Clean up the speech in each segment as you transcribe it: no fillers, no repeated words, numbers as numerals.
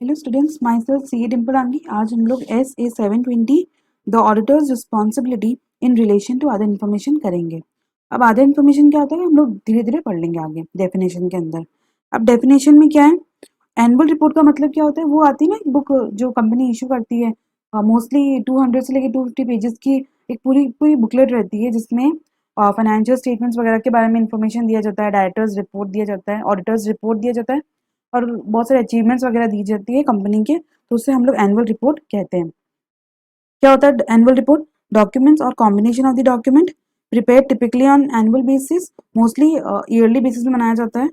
Hello students, myself C Dimplangi. आज हम लोग SA 720 the auditor's responsibility in relation to other information करेंगे। अब अदर इन्फॉर्मेशन क्या होता है, हम लोग धीरे धीरे पढ़ लेंगे आगे डेफिनेशन के अंदर। अब डेफिनेशन में क्या है, एनुअल रिपोर्ट का मतलब क्या होता है, वो आती है ना एक बुक जो कंपनी इशू करती है, मोस्टली 200 से लेकर 250 पेजेस की एक पूरी पूरी बुकलेट रहती है, जिसमें फाइनेंशियल स्टेटमेंट्स वगैरह के बारे में इंफॉर्मेशन दिया जाता है, डायरेक्टर्स रिपोर्ट दिया जाता है, ऑडिटर्स रिपोर्ट दिया जाता है और बहुत सारे अचीवमेंट्स वगैरह दी जाती है कंपनी के, तो उससे हम लोग एनुअल रिपोर्ट कहते हैं। क्या होता है एनुअल रिपोर्ट? डॉक्यूमेंट्स और combination of the document prepare typically on annual basis, mostly yearly basis में बनाया जाता है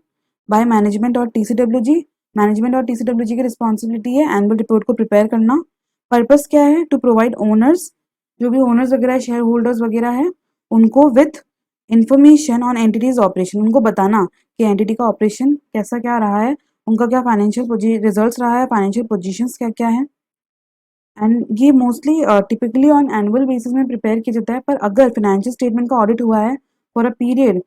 बाय मैनेजमेंट और TCWG। मैनेजमेंट और TCWG की रिस्पॉन्सिबिलिटी है एनुअल रिपोर्ट को प्रिपेयर करना। पर्पस क्या है? टू प्रोवाइड ओनर्स, जो भी ओनर्स वगैरह शेयर होल्डर्स वगैरह है, उनको with information on entities operation, उनको बताना कि एंटिटी का ऑपरेशन कैसा क्या रहा है, उनका क्या फाइनेंशियल रिजल्ट्स रहा है, फाइनेंशियल पोजीशंस क्या क्या है। एंड ये mostly typically on annual basis में प्रिपेयर किया जाता है। पर अगर फाइनेंशियल स्टेटमेंट का ऑडिट हुआ है फॉर अ पीरियड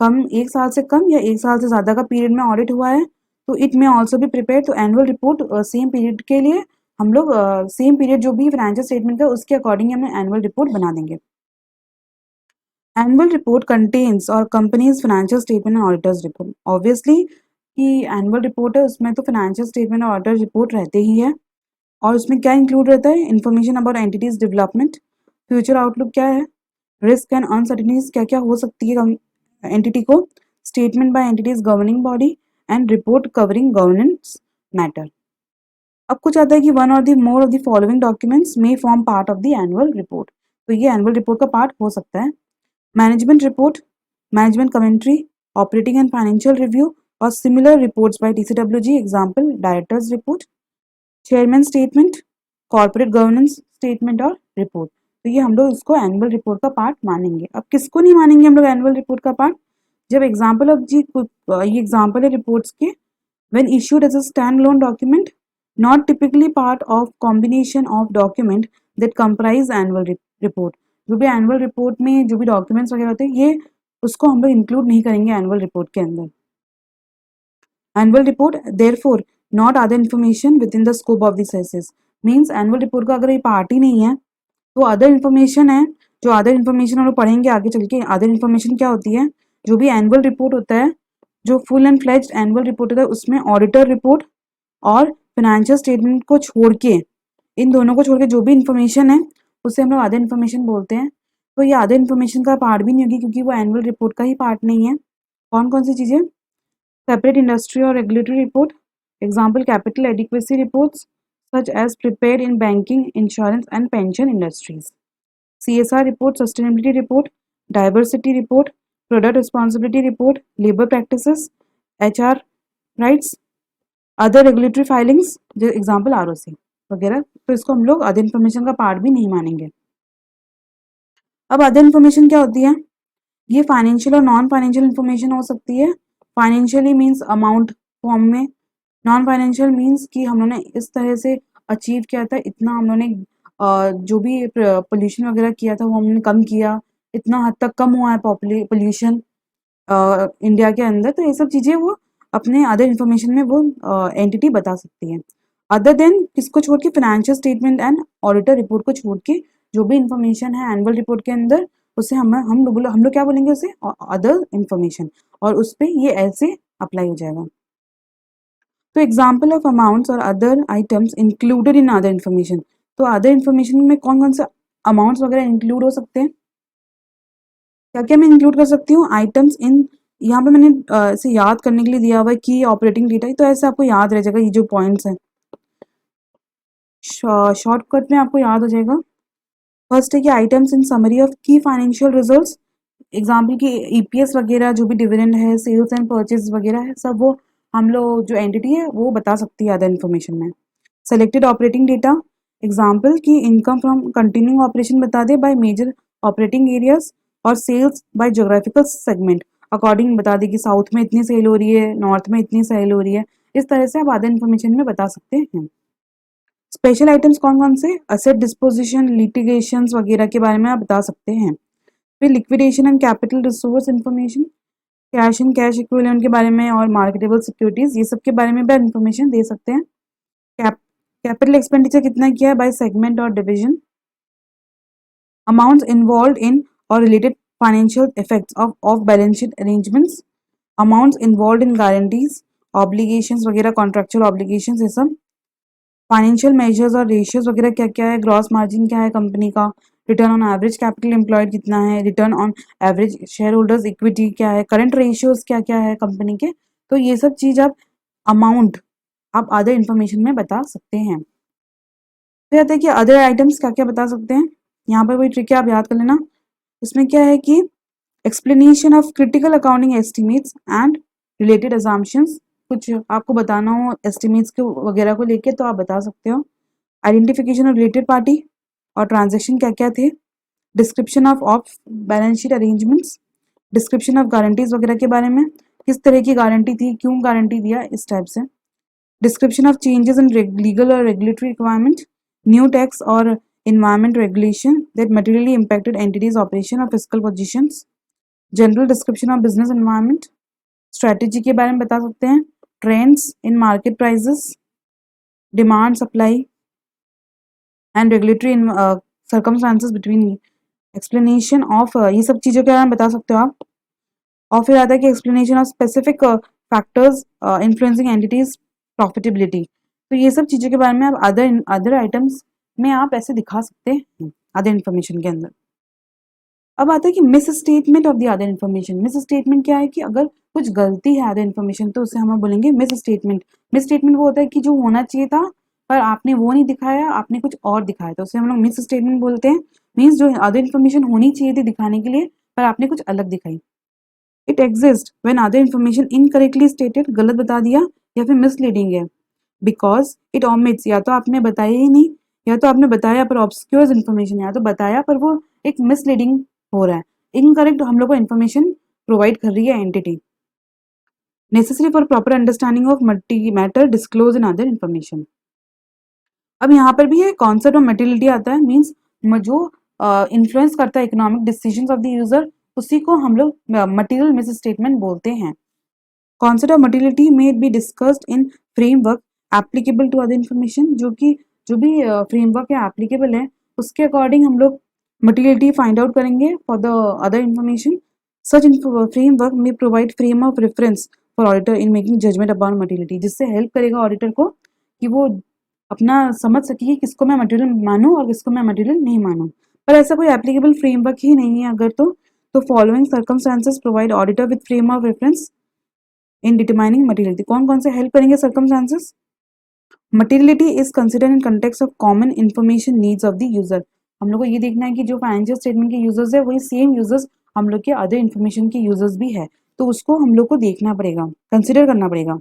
कम, एक साल से कम या एक साल से ज़्यादा का पीरियड में ऑडिट हुआ है, तो इट में ऑल्सो भी प्रिपेयर। तो एनुअल रिपोर्ट सेम पीरियड के लिए हम लोग सेम पीरियड जो भी फाइनेंशियल स्टेटमेंट का उसके अकॉर्डिंग हम एनुअल रिपोर्ट बना देंगे। एनुअल रिपोर्ट कंटेन्स और companies financial statement and auditors report. Obviously कि एनुअल रिपोर्ट है, उसमें तो फाइनेंशियल स्टेटमेंट और ऑडिटर रिपोर्ट रहते ही है। और उसमें क्या इंक्लूड रहता है? Information about entities development, future outlook क्या है, रिस्क एंड अनसर्टिनिटीज क्या क्या हो सकती है एंटिटी को, statement by entities governing body and report covering governance matter. अब कुछ आता है कि वन और the more of the following documents may form part of the annual report. तो ये एनुअल रिपोर्ट का पार्ट हो सकता है। Management report, management commentary, operating and financial review और similar reports by TCWG, example directors report, chairman statement, corporate governance statement और report. तो ये हम लोग इसको एनुअल रिपोर्ट का पार्ट मानेंगे। अब किसको नहीं मानेंगे हम लोग एनुअल रिपोर्ट का पार्ट? जब एग्जांपल ऑफ जी, ये एग्जांपल है रिपोर्ट्स के। When issued as a standalone document, not typically part of combination of document that comprise annual report. जो भी एनुअल रिपोर्ट में जो भी डॉक्यूमेंट्स वगैरह होते हैं, ये उसको हम लोग इंक्लूड नहीं करेंगे एनुअल रिपोर्ट के अंदर। Annual report therefore not other information within the scope of this SAs. Means annual report का अगर ये पार्ट ही नहीं है, तो अदर इन्फॉर्मेशन है। जो अदर इन्फॉर्मेशन हम लोग पढ़ेंगे आगे चल के, अदर इन्फॉर्मेशन क्या होती है? जो भी एनुअल रिपोर्ट होता है, जो full and fledged annual report होता है, उसमें ऑडिटर रिपोर्ट और फाइनेंशियल स्टेटमेंट को छोड़ के, इन दोनों को छोड़ के जो भी इन्फॉर्मेशन है, उसे हम लोग अदर इन्फॉर्मेशन बोलते हैं। तो ये अदर इन्फॉर्मेशन का पार्ट भी नहीं होगी, क्योंकि वो एनुअल रिपोर्ट का ही पार्ट नहीं है। कौन कौन सी चीज़ें? सेपरेट इंडस्ट्री और regulatory report, example capital adequacy reports such as prepared in banking, insurance and pension industries. CSR report, sustainability report, diversity report, product responsibility report, labor practices, HR rights, other regulatory filings, जो example ROC वगैरह। तो इसको हम लोग other information का part भी नहीं मानेंगे। अब अदर इन्फॉर्मेशन क्या होती है? ये फाइनेंशियल और नॉन फाइनेंशियल इन्फॉर्मेशन हो सकती है। फाइनेंशियली मीन्स अमाउंट फॉर्म में, नॉन फाइनेंशियल मीन्स कि हम लोगों ने इस तरह से अचीव किया था, इतना हम लोगों ने जो भी पोल्यूशन वगैरह किया था वो हमने कम किया, इतना हद तक कम हुआ है पोल्यूशन इंडिया के अंदर। तो ये सब चीज़ें वो अपने अदर इन्फॉर्मेशन में वो एंटिटी बता सकती है। अदर देन किसको छोड़ के? Financial statement and auditor report को छोड़ के जो भी इन्फॉर्मेशन है एनुअल रिपोर्ट के अंदर, उसे हम लोग क्या बोलेंगे? उसे अदर इन्फॉर्मेशन, और उस पर ये ऐसे अप्लाई हो जाएगा। तो एग्जाम्पल ऑफ अमाउंट्स और other items included in other information. तो अदर इन्फॉर्मेशन में कौन कौन से अमाउंट्स वगैरह इंक्लूड हो सकते हैं? क्या क्या मैं इंक्लूड कर सकती हूँ? आइटम्स इन, यहाँ पे मैंने इसे याद करने के लिए दिया हुआ है कि ऑपरेटिंग डेटा, तो ऐसे आपको याद रह जाएगा ये जो पॉइंट्स हैं, शॉर्टकट में आपको याद हो जाएगा। फर्स्ट है कि आइटम्स इन समरी ऑफ की फाइनेंशियल रिजल्ट्स, एग्जाम्पल की EPS वगैरह, जो भी डिविडेंड है, सेल्स एंड परचेज वगैरह है, सब वो हम लोग जो एंटिटी है वो बता सकती है अदर इन्फॉर्मेशन में। सेलेक्टेड ऑपरेटिंग डेटा, एग्जाम्पल की इनकम फ्रॉम कंटिन्यूइंग ऑपरेशन बता दे बाय मेजर ऑपरेटिंग एरियाज, और sales by geographical segment, according बता दे कि साउथ में इतनी सेल हो रही है, नॉर्थ में इतनी सेल हो रही है। इस तरह से आप अदर इन्फॉर्मेशन में बता सकते हैं। स्पेशल आइटम्स कौन कौन से? असेट डिस्पोजिशन, लिटिगेशंस वगैरह के बारे में आप बता सकते हैं। फिर liquidation and capital resource information, cash and cash equivalent के बारे में और मार्केटेबल सिक्योरिटीज, ये सब के बारे में भी इन्फॉर्मेशन दे सकते हैं। कैपिटल एक्सपेंडिचर कितना किया है बाय सेगमेंट और डिवीजन, अमाउंट्स इन्वॉल्व इन और related financial effects of balance sheet arrangements, amounts involve in guarantees, obligations वगैरह, कॉन्ट्रेक्चुअल ऑब्लिगेशंस, ये सब फाइनेंशियल मेजर्स और रेशियोज वगैरह क्या क्या है, ग्रॉस मार्जिन क्या है कंपनी का, return on average capital employed कितना है, return on average share holders equity क्या है, करंट रेशियोज क्या क्या है कंपनी के। तो ये सब चीज आप अमाउंट आप अदर इन्फॉर्मेशन में बता सकते हैं। फिर आता है कि अदर आइटम्स क्या क्या बता सकते हैं। यहाँ पर वही ट्रिक है, आप याद कर लेना। इसमें क्या है कि explanation of critical accounting estimates and related assumptions, कुछ आपको बताना हो एस्टिमेट्स के वगैरह को लेके तो आप बता सकते हो। आइडेंटिफिकेशन ऑफ रिलेटेड पार्टी और ट्रांजेक्शन क्या क्या थे, description of balance sheet arrangements, description of guarantees वगैरह के बारे में, किस तरह की गारंटी थी, क्यों गारंटी दिया, इस टाइप से। Description of changes in legal और रेगुलेटरी रिक्वायरमेंट, न्यू टैक्स और environment regulation that materially impacted entities operation or fiscal positions, general description of business environment, strategy के बारे में बता सकते हैं, trends in market prices, demand supply and regulatory circumstances between, explanation of ये सब चीज़ों के बारे में बता सकते हो आप। और फिर आता है कि explanation of specific factors influencing entities profitability. तो ये सब चीज़ों के बारे में आप अदर आइटम्स में आप ऐसे दिखा सकते हैं अदर इन्फॉर्मेशन के अंदर। अब आता है कि miss statement of the other information. Miss statement क्या है कि अगर कुछ गलती है अदर इन्फॉर्मेशन तो उसे हम बोलेंगे मिस स्टेटमेंट। मिस स्टेटमेंट वो होता है कि जो होना चाहिए था पर आपने वो नहीं दिखाया, आपने कुछ और दिखाया, तो उसे हम लोग मिस स्टेटमेंट बोलते हैं। मीन्स जो अदर इन्फॉर्मेशन होनी चाहिए थी दिखाने के लिए पर आपने कुछ अलग दिखाई। It exist when other information incorrectly stated, गलत बता दिया या फिर मिसलीडिंग है, बिकॉज इट ओमिट्स, या तो आपने बताया ही नहीं या तो आपने बताया पर ऑब्सक्योर्स इन्फॉर्मेशन, या तो बताया पर वो एक मिसलीडिंग हो रहा है, इनकरेक्ट हम लोग को इन्फॉर्मेशन प्रोवाइड कर रही है entity. Necessary for proper understanding of matter disclose in other information. अब यहाँ पर भी है कॉन्सेप्ट ऑफ मटेरियलिटी आता है, मीन्स जो इन्फ्लुएंस करता है economic decisions of the user, उसी को हम लोग मटेरियल मिस स्टेटमेंट बोलते हैं। Concept of materiality may be discussed in framework applicable to other information, जो भी फ्रेमवर्क है एप्लीकेबल है उसके अकॉर्डिंग हम लोग मटेरियलिटी फाइंड आउट करेंगे for the other information. Such framework may provide frame of reference for auditor in making judgement about materiality, जिससे help करेगा ऑडिटर को कि वो अपना समझ सके कि किसको मैं मटेरियल मानूं और किसको मैं मटेरियल नहीं मानूं। पर ऐसा कोई एप्लीकेबल फ्रेमवर्क ही नहीं है अगर तो following circumstances provide auditor with frame of reference in determining materiality. कौन कौन से हेल्प करेंगे circumstances? Materiality is considered in context of common information needs of the user. हम लोग को ये देखना है कि जो फाइनेंशियल स्टेटमेंट के यूजर्स है वही सेम यूजर्स हम लोग के अदर इन्फॉर्मेशन के यूजर्स भी है, तो उसको हम लोग को देखना पड़ेगा, कंसिडर करना पड़ेगा।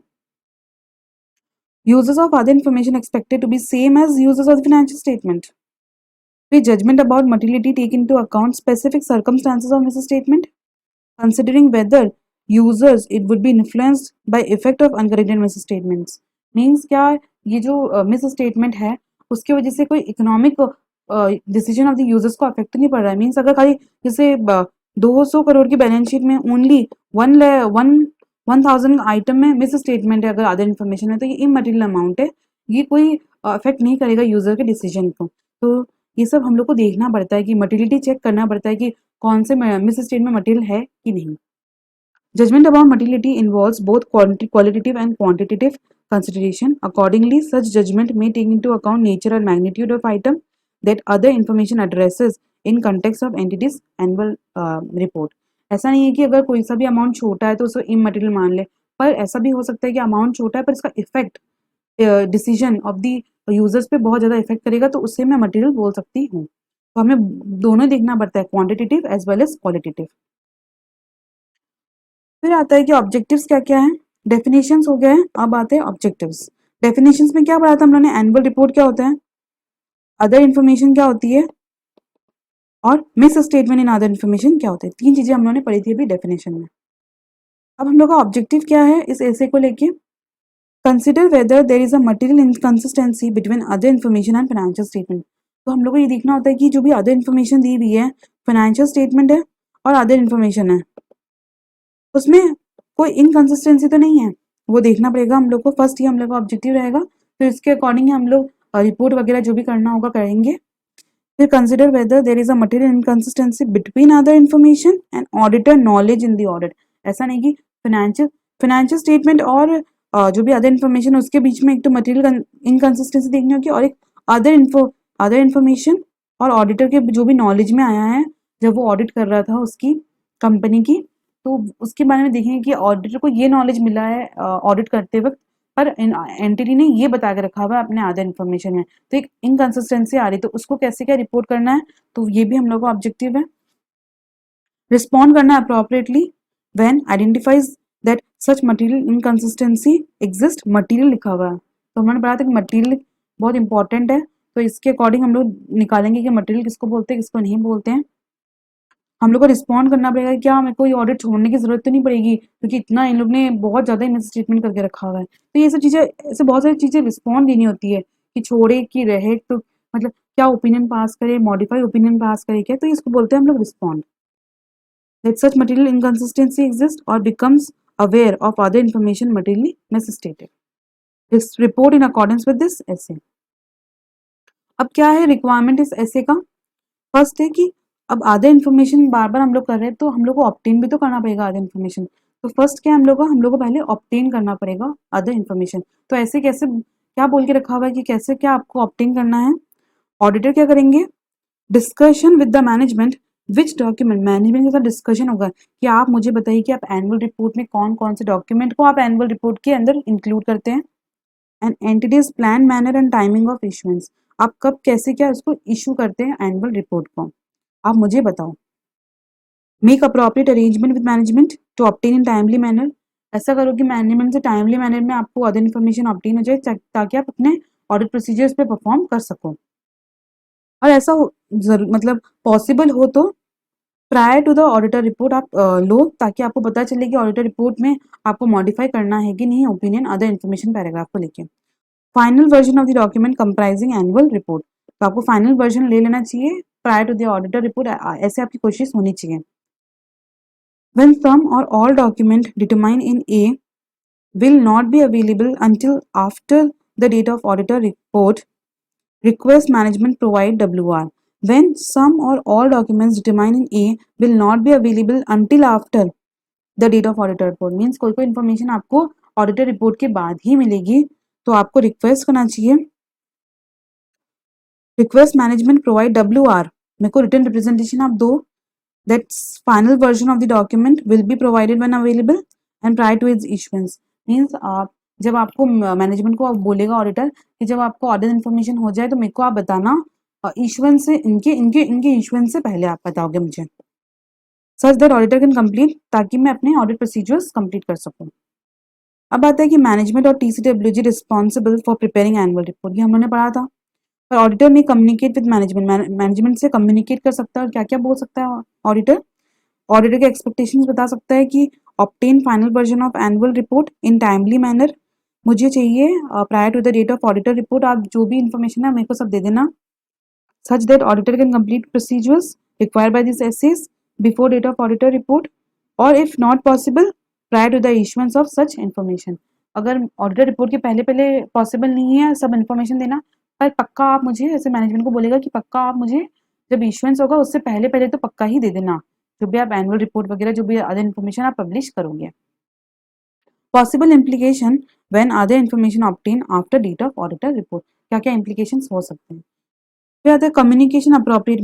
Users of other information expected to be same as users of the financial statement. We judgment about materiality take into account specific circumstances of misstatement, considering whether users it would be influenced by effect of uncorrected misstatements. Means क्या ये जो misstatement है उसकी वजह से कोई economic decision of the users को affect नहीं पड़ रहा है। मीन्स अगर खाली जैसे 200 करोड़ की बैलेंस शीट में ओनली 1000 आइटम में मिस स्टेटमेंट है अगर अदर इन्फॉर्मेशन है तो ये इमटेरियल अमाउंट है, ये कोई अफेक्ट नहीं करेगा यूजर के डिसीजन को। तो ये सब हम लोग को देखना पड़ता है कि मटेरियलिटी चेक करना पड़ता है कि कौन से मिस स्टेटमेंट मटेरियल है कि नहीं। Judgement about materiality involves both qualitative and quantitative consideration. Accordingly, such judgment may take into account nature and magnitude of item that other information addresses in context of entities annual report. ऐसा नहीं है कि अगर कोई सा भी amount छोटा है तो उसको इमटेरियल मान ले, पर ऐसा भी हो सकता है कि अमाउंट छोटा है पर इसका effect decision of the users पे बहुत ज़्यादा इफेक्ट करेगा, तो उससे मैं मटेरियल बोल सकती हूँ। तो हमें दोनों देखना पड़ता है, quantitative as well as qualitative. फिर आता है कि ऑब्जेक्टिव्स क्या क्या है। डेफिनेशंस हो गए, अब आते हैं ऑब्जेक्टिव्स। डेफिनेशंस में क्या पढ़ा था हम लोगों ने? एनुअल रिपोर्ट क्या होता है, अदर इन्फॉर्मेशन क्या होती है और miss statement in other information क्या होता है। तीन चीजें हम लोगों ने पढ़ी थी अभी डेफिनेशन में। अब हम लोग का ऑब्जेक्टिव क्या है इस ऐसे को लेके? Consider whether there is a material inconsistency between other information and financial statement. तो हम लोग को ये देखना होता है कि जो भी अदर इन्फॉर्मेशन दी हुई है, फाइनेंशियल स्टेटमेंट है और अदर इन्फॉर्मेशन है, उसमें कोई इनकंसिस्टेंसी तो नहीं है, वो देखना पड़ेगा हम लोग को। फर्स्ट ही हम लोग का ऑब्जेक्टिव रहेगा, फिर इसके अकॉर्डिंग हम लोग रिपोर्ट वगैरह जो भी करना होगा करेंगे। फिर consider whether there is a material inconsistency between other information and auditor knowledge in the audit. ऐसा नहीं कि फाइनेंशियल स्टेटमेंट और जो भी अदर इन्फॉर्मेशन उसके बीच में एक तो मटेरियल इनकंसिस्टेंसी देखनी होगी और एक अदर इन्फॉर्मेशन और ऑडिटर के जो भी नॉलेज में आया है जब वो ऑडिट कर रहा था उसकी कंपनी की, तो उसके बारे में देखेंगे कि ऑडिटर को ये नॉलेज मिला है ऑडिट करते वक्त, पर एंटिटी ने ये बता के रखा हुआ है अपने अदर इन्फॉर्मेशन में, तो एक इनकंसिस्टेंसी आ रही, तो उसको कैसे क्या रिपोर्ट करना है, तो ये भी हम लोग का ऑब्जेक्टिव है। रिस्पॉन्ड करना appropriately when identifies that such material inconsistency exist. Material लिखा हुआ है तो हमने पढ़ा था कि मटेरियल बहुत इंपॉर्टेंट है, तो इसके अकॉर्डिंग हम लोग निकालेंगे कि मटेरियल किसको बोलते हैं किसको नहीं बोलते हैं। हम लोग को रिस्पॉन्ड करना पड़ेगा कि क्या हमें कोई ऑडिट छोड़ने की जरूरत तो नहीं पड़ेगी, क्योंकि इतना इन लोग ने बहुत ज्यादा इन्वेस्ट स्टेटमेंट करके रखा हुआ है, तो ये सब चीजें ऐसे बहुत सारी चीजें रिस्पॉन्ड देनी होती है कि छोड़े कि रहे, तो मतलब क्या ओपिनियन पास करे, मॉडिफाई ओपिनियन पास करे क्या, तो इसको बोलते हैं हम लोग respond. That such material inconsistency exists or becomes aware of other information materially misstated. Report in accordance with this essay. अब क्या है रिक्वायरमेंट इस ऐसे का? फर्स्ट है कि अब आधे इन्फॉर्मेशन बार बार हम लोग कर रहे हैं तो हम लोग को ऑब्टेन भी तो करना पड़ेगा आधे इन्फॉर्मेशन। तो फर्स्ट क्या हम लोग को पहले ऑब्टेन करना पड़ेगा अदर इन्फॉर्मेशन। तो ऐसे कैसे क्या बोल के रखा हुआ है कि कैसे क्या आपको ऑब्टेन करना है? ऑडिटर क्या करेंगे? Discussion with the management which document, management के साथ डिस्कशन होगा कि आप मुझे बताइए कि आप एनुअल रिपोर्ट में कौन कौन से डॉक्यूमेंट को आप एनुअल रिपोर्ट के अंदर इंक्लूड करते हैं। And entities plan manner and timing of issuance, आप कब कैसे क्या उसको इशू करते हैं एनुअल रिपोर्ट को, आप मुझे बताओ। Make appropriate arrangement with management to obtain in timely manner, ऐसा करो कि मैनेजमेंट से टाइमली मैनर में आपको अदर इन्फॉर्मेशन ऑब्टेन हो जाए ताकि आप अपने ऑडिट प्रोसीजर्स पे परफॉर्म कर सको। और ऐसा मतलब पॉसिबल हो तो prior to the auditor report आप लो, ताकि आपको पता चले कि ऑडिटर रिपोर्ट में आपको मॉडिफाई करना है कि नहीं ओपिनियन अदर इन्फॉर्मेशन पैराग्राफ को लेके। Final version of the document comprising annual report, तो आपको फाइनल वर्जन ले लेना चाहिए prior to the auditor report, ऐसे आपकी कोशिश होनी चाहिए। When some or all document determined in A will not be available until after the date of auditor report, request management provide WR. When some or all documents determined in A will not be available until after the date of auditor report, means कोई कोई information आपको auditor report के बाद ही मिलेगी, तो आपको request करना चाहिए रिक्वेस्ट मैनेजमेंट प्रोवाइड WR, मेरे को रिटर्न रिप्रेजेंटेशन आप दो, that final version of the document will be provided when available and prior to its issuance, means आप जब आपको मैनेजमेंट को आप बोलेगा ऑडिटर कि जब आपको ऑडिट इन्फॉर्मेशन हो जाए तो मेरे को आप बताना, इशुएंस से इनके इशुएंस से पहले आप बताओगे मुझे, सच दैट ऑडिटर कैन कंप्लीट, ताकि मैं अपने ऑडिट प्रोसीजर्स कंप्लीट कर सकूं। अब आता है कि मैनेजमेंट और TCWG responsible for preparing annual report, ये हमने पढ़ा था। पर ऑडिटर में कम्युनिकेट विद मैनेजमेंट, मैनेजमेंट से कम्युनिकेट कर सकता है और क्या क्या बोल सकता है ऑडिटर? ऑडिटर के एक्सपेक्टेशंस बता सकता है कि obtain final version of annual report in timely manner, मुझे चाहिए prior to the date of auditor report, आप जो भी इंफॉर्मेशन है मेरे को सब दे देना, such that auditor can complete procedures required by this SAs before date of auditor report, और if not possible prior to the issuance of such information. अगर ऑडिटर रिपोर्ट के पहले पहले पॉसिबल नहीं है सब इन्फॉर्मेशन देना, पर पक्का आप मुझे, ऐसे मैनेजमेंट को बोलेगा कि पक्का आप मुझे जब इशुएंस होगा उससे पहले पहले तो पक्का ही दे देना जो भी आप एनुअल रिपोर्ट वगैरह जो भी अदर इन्फॉर्मेशन आप पब्लिश करोगे। Possible implication when other information obtain after date of auditor report, क्या क्या इम्प्लीकेशंस हो सकते हैं? फिर आता है कम्युनिकेशन अप्रोप्रिएट,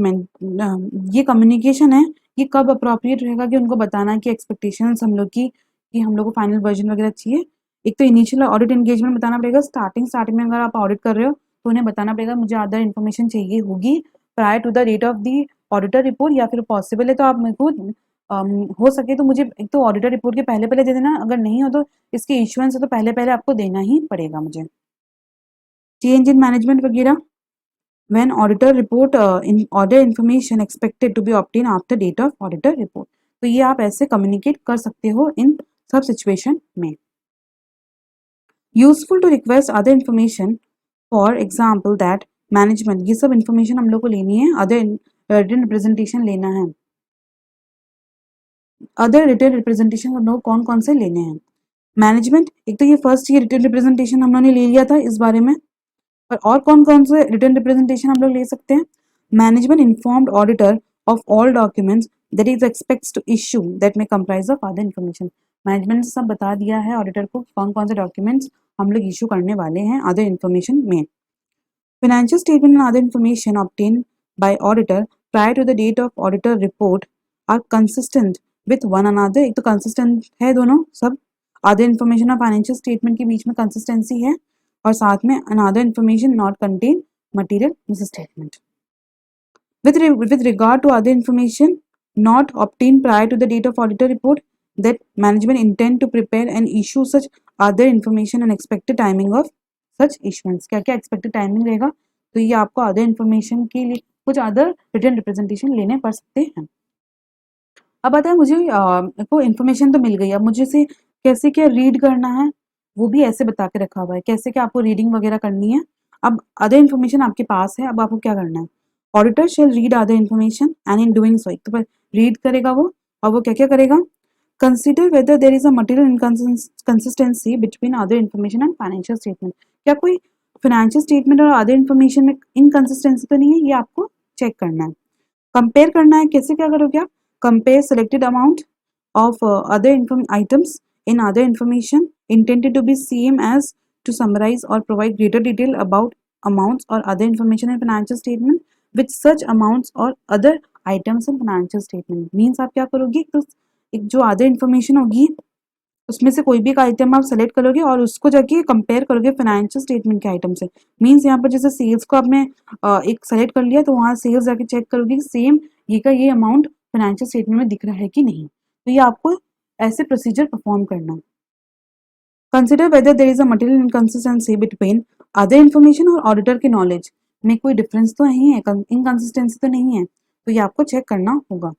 ये कम्युनिकेशन है ये कब अप्रोप्रिएट रहेगा कि उनको बताना कि एक्सपेक्टेशंस हम लोग की कि हम लोग को फाइनल वर्जन वगैरह चाहिए। एक तो इनिशियल ऑडिट एंगेजमेंट बताना पड़ेगा, स्टार्टिंग में अगर आप ऑडिट कर रहे हो तो उन्हें बताना पड़ेगा मुझे अदर इन्फॉर्मेशन चाहिए होगी prior to the date of the auditor report, या फिर पॉसिबल है तो आप मेरे को हो सके तो मुझे एक तो ऑडिटर रिपोर्ट के पहले पहले दे देना, अगर नहीं हो तो इसके इशुएंस है तो पहले पहले आपको देना ही पड़ेगा मुझे। चेंज इन मैनेजमेंट वगैरह when auditor report in order information expected to be obtained after date of auditor report, तो ये आप ऐसे कम्युनिकेट कर सकते हो इन सब सिचुएशन में। Useful to request other information, for example that management, ये सब इंफॉर्मेशन हम लोग को लेनी है, अदर रिटन रिप्रेजेंटेशन लेना है, अदर रिटन रिप्रेजेंटेशन हम लोग कौन कौन से लेने हैं। मैनेजमेंट, एक तो ये फर्स्ट ये रिटन रिप्रेजेंटेशन हम लोगों ने ले लिया था इस बारे में, और कौन कौन से रिटर्न रिप्रेजेंटेशन हम लोग ले सकते हैं? Management informed auditor of all documents that is expects to issue that may comprise of other information. Management सब बता दिया है ऑडिटर को कौन कौन से डॉक्यूमेंट्स हम लोग इशू करने वाले हैं अदर इन्फॉर्मेशन में। Financial statement and other information obtained by auditor prior to the date of auditor report are consistent with one another। एक तो consistent है दोनों सब, other information और financial statement के बीच में consistency है, और साथ में another information not contain material misstatement। With regard to other information not obtained prior to the date of auditor report, that management intend to prepare and issue such other information and expected timing of such issuance. क्या क्या expected timing रहेगा, तो ये आपको other information के लिए कुछ other written representation लेने पड़ सकते हैं। अब आता है मुझे को इन्फॉर्मेशन तो मिल गई, अब मुझे से कैसे क्या रीड करना है वो भी ऐसे बता के रखा हुआ है, कैसे क्या आपको रीडिंग वगैरह करनी है। अब अदर इन्फॉर्मेशन आपके पास है, अब आपको क्या करना है, auditor shall read other information and in doing so, तो रीड करेगा वो, और वो क्या क्या करेगा, consider whether there is a material inconsistency between other information and financial statement. क्या कोई फाइनेंशियल स्टेटमेंट और अदर इन्फॉर्मेशन में इनकंसिस्टेंसी तो नहीं है, ये आपको चेक करना है। कंपेयर करना है, कैसे क्या करोगे आप, compare selected amount of other items in other information intended to be same as to summarize or provide greater detail about amounts or other information in financial statement with such amounts or other items in financial statement। Means आप क्या करोगे, तो एक जो other information होगी उसमें से कोई भी एक आइटम आप सेलेक्ट करोगे और उसको जाके कंपेयर करोगे फाइनेंशियल स्टेटमेंट के आइटम से। मीन्स यहाँ पर जैसे सेल्स को आपने एक सेलेक्ट कर लिया, तो वहाँ सेल्स जाके चेक करोगे कि सेम ये का ये अमाउंट फाइनेंशियल स्टेटमेंट में दिख रहा है कि नहीं। तो ये आपको ऐसे प्रोसीजर परफॉर्म करना। Consider whether there is a material inconsistency between other information और ऑडिटर के नॉलेज में कोई डिफरेंस तो नहीं है, इनकंसिस्टेंसी तो नहीं है, तो ये आपको चेक करना होगा।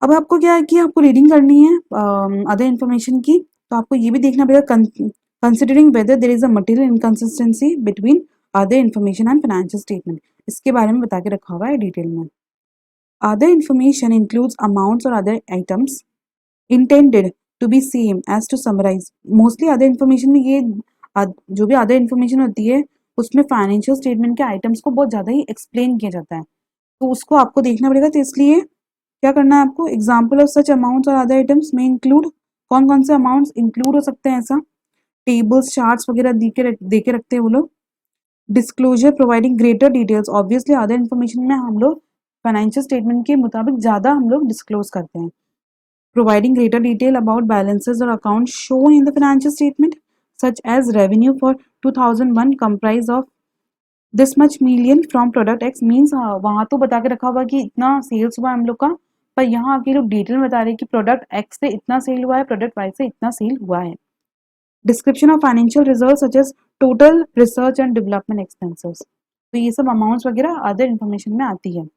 अब आपको क्या है कि आपको रीडिंग करनी है अदर इन्फॉर्मेशन की, तो आपको ये भी देखना पड़ेगा considering whether there is a material inconsistency between other information and financial statement. इसके बारे में बता के रखा हुआ है डिटेल में। अदर इन्फॉर्मेशन इंक्लूड्स अमाउंट्स और other items intended to be same as to summarise. Mostly other information में ये जो भी अदर इन्फॉर्मेशन होती है उसमें फाइनेंशियल स्टेटमेंट के आइटम्स को बहुत ज़्यादा ही एक्सप्लेन किया जाता है, तो उसको आपको देखना पड़ेगा। तो इसलिए क्या करना है आपको, एग्जाम्पल ऑफ सच अमाउंट्स और अदर आइटम्स में इंक्लूड, कौन कौन से अमाउंट्स इंक्लूड हो सकते हैं, ऐसा टेबल्स चार्ट्स वगैरह दे के रखते हैं वो लोग। Disclosure providing greater details, obviously other information में हम लोग फाइनेंशियल स्टेटमेंट के मुताबिक ज़्यादा हम लोग डिस्क्लोज करते हैं। Providing greater detail about balances और account shown in the financial statement such as revenue for 2001 comprise of this much million from product X. Means वहाँ तो बता के रखा हुआ कि इतना सेल्स हुआ हम लोग का, पर यहाँ आके लोग डिटेल में बता रहे हैं कि प्रोडक्ट एक्स से इतना सेल हुआ है, प्रोडक्ट वाई से इतना सेल हुआ है। Description of financial result such as total research and development expenses, तो ये सब अमाउंट्स वगैरह अदर इन्फॉर्मेशन में आती है।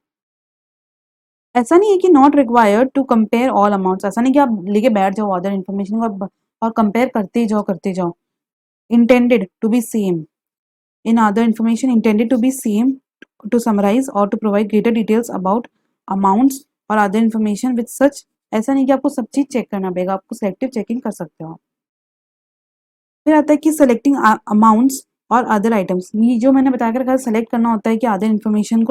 ऐसा नहीं है कि not required to compare all amounts, ऐसा नहीं कि आप लेके बैठ जाओ अदर इन्फॉर्मेशन और कंपेयर करते जाओ। Intended to be same in other information intended to be same to summarize or to provide greater details about amounts or other information with such। ऐसा नहीं कि आपको सब चीज चेक करना पड़ेगा, आपको सेलेक्टिव चेकिंग कर सकते हो। फिर आता है कि सेलेक्टिंग अमाउंट्स और अदर आइटम्स, ये जो मैंने बता कर सेलेक्ट करना होता है कि अदर इन्फॉर्मेशन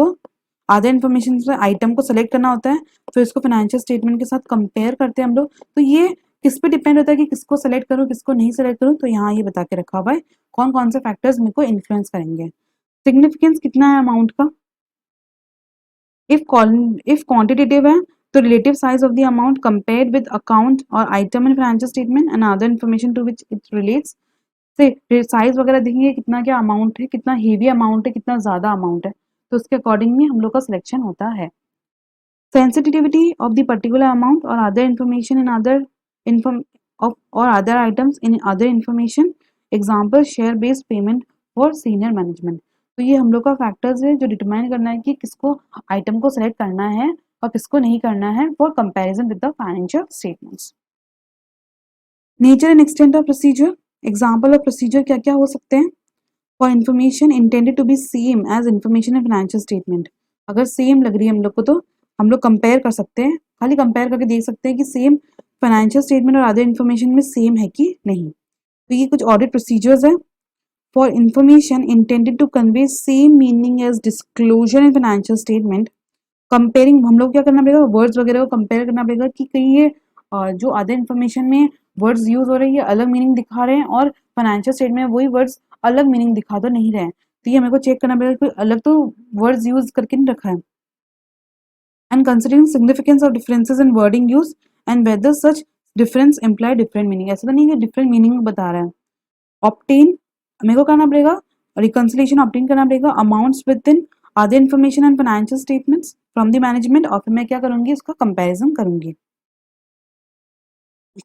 से आइटम को सेलेक्ट करना होता है, फिर इसको फाइनेंशियल स्टेटमेंट के साथ कंपेयर करते हैं हम लोग। तो ये किस पे डिपेंड होता है कि किसको सेलेक्ट करूँ किसको नहीं सेलेक्ट करूँ, तो यहाँ ये बता के रखा हुआ है कौन कौन से फैक्टर्स मेरे को इन्फ्लुएंस करेंगे। सिग्निफिकेंस कितना है अमाउंट का, इफ क्वांटिटेटिव है तो relative size of the amount compared with account और item in financial statement and other information to which it relates, से साइज वगैरह देखेंगे कितना क्या अमाउंट है, कितना हेवी अमाउंट है, कितना ज़्यादा अमाउंट है, तो उसके अकॉर्डिंग में हम लोग का सिलेक्शन होता है। Sensitivity of the particular amount और अदर इन्फॉर्मेशन इन अदर और other items in other information, example share based payment for senior management. तो ये हम लोग का फैक्टर्स है जो डिटरमाइन करना है कि किसको आइटम को सेलेक्ट करना है और किसको नहीं करना है for comparison with the financial statements. Nature and extent of procedure, example of procedure क्या क्या हो सकते हैं, for information intended to be same as information in financial statement. अगर सेम लग रही है हम लोग को तो हम लोग कंपेयर कर सकते हैं, खाली कंपेयर करके देख सकते हैं कि सेम फाइनेंशियल स्टेटमेंट और अदर इन्फॉर्मेशन में सेम है कि नहीं। तो ये कुछ ऑडिट प्रोसीजर्स है। for information intended to convey same meaning as disclosure in financial statement, comparing हम लोग क्या करना पड़ेगा, वर्ड्स वगैरह को कंपेयर करना पड़ेगा कि कहीं ये जो अदर इन्फॉर्मेशन में वर्ड्स यूज हो रहे हैं ये अलग मीनिंग दिखा रहे हैं और फाइनेंशियल स्टेटमेंट में वही वर्ड्स अलग मीनिंग दिखा तो नहीं रहे हैं। तो ये हमें को चेक करना पड़ेगा कोई अलग तो वर्ड्स यूज करके नहीं रखा है। And considering significance of differences in wording use and whether such difference imply different meaning, ऐसा तो नहीं है डिफरेंट मीनिंग बता रहा है। ऑप्टेन मेरे को करना पड़ेगा, रिकंसिलिएशन ऑप्टेन करना पड़ेगा amounts with in other information and financial statements from the management, और फिर मैं क्या करूंगी उसका कंपैरिजन करूंगी,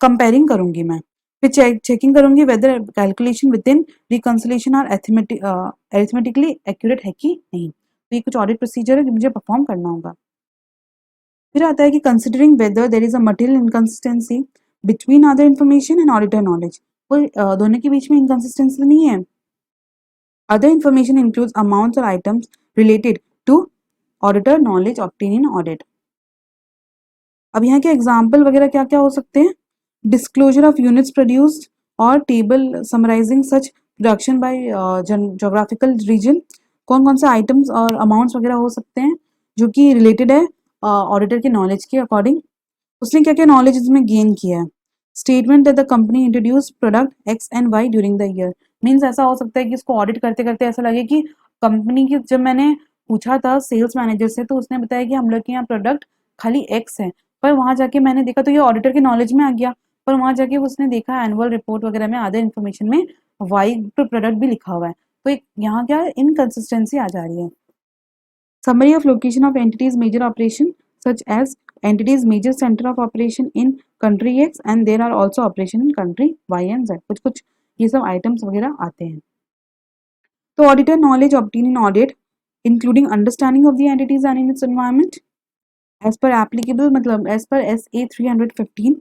कंपेयरिंग करूंगी मैं, फिर चेकिंग करूंगी whether calculation within reconciliation और अरिथमेटिकली एक्यूरेट है कि नहीं। तो ये कुछ ऑडिट प्रोसीजर है जो मुझे परफॉर्म करना होगा। फिर आता है कि considering whether there is a material inconsistency between other information and auditor knowledge, कोई दोनों के बीच में इनकंसिस्टेंसी नहीं है। अदर इन्फॉर्मेशन इंक्लूड्स अमाउंट्स और items related to auditor knowledge obtain in audit. अब यहाँ के एग्जाम्पल वगैरह क्या क्या हो सकते हैं, डिस्क्लोजर ऑफ यूनिट्स प्रोड्यूस्ड और table summarising such production by geographical region, कौन कौन से आइटम्स और अमाउंट्स वगैरह हो सकते हैं जो कि रिलेटेड है ऑडिटर के नॉलेज के अकॉर्डिंग, उसने क्या क्या नॉलेज इसमें गेन किया है। Statement that the company introduce product X and Y during the year, means ऐसा हो सकता है कि इसको ऑडिट करते करते ऐसा लगे कि कंपनी की, जब मैंने पूछा था सेल्स मैनेजर से तो उसने बताया कि हम लोग के यहाँ प्रोडक्ट खाली एक्स है, पर वहां जाके मैंने देखा तो ये ऑडिटर के नॉलेज में आ गया, पर वहां जाके उसने देखा एनुअल रिपोर्ट वगैरह में आधे इन्फॉर्मेशन में वाई प्रोडक्ट भी लिखा हुआ है, तो एक यहाँ क्या इनकंसिस्टेंसी आ जा रही है। Summary of location of entities major operation such as entities major center of operation in country X and there are also operation in country Y and Z, कुछ कुछ ये सब items वगैरह आते हैं। तो auditor knowledge obtained in audit including understanding of the entities and in its environment as per applicable मतलब as per SA 315,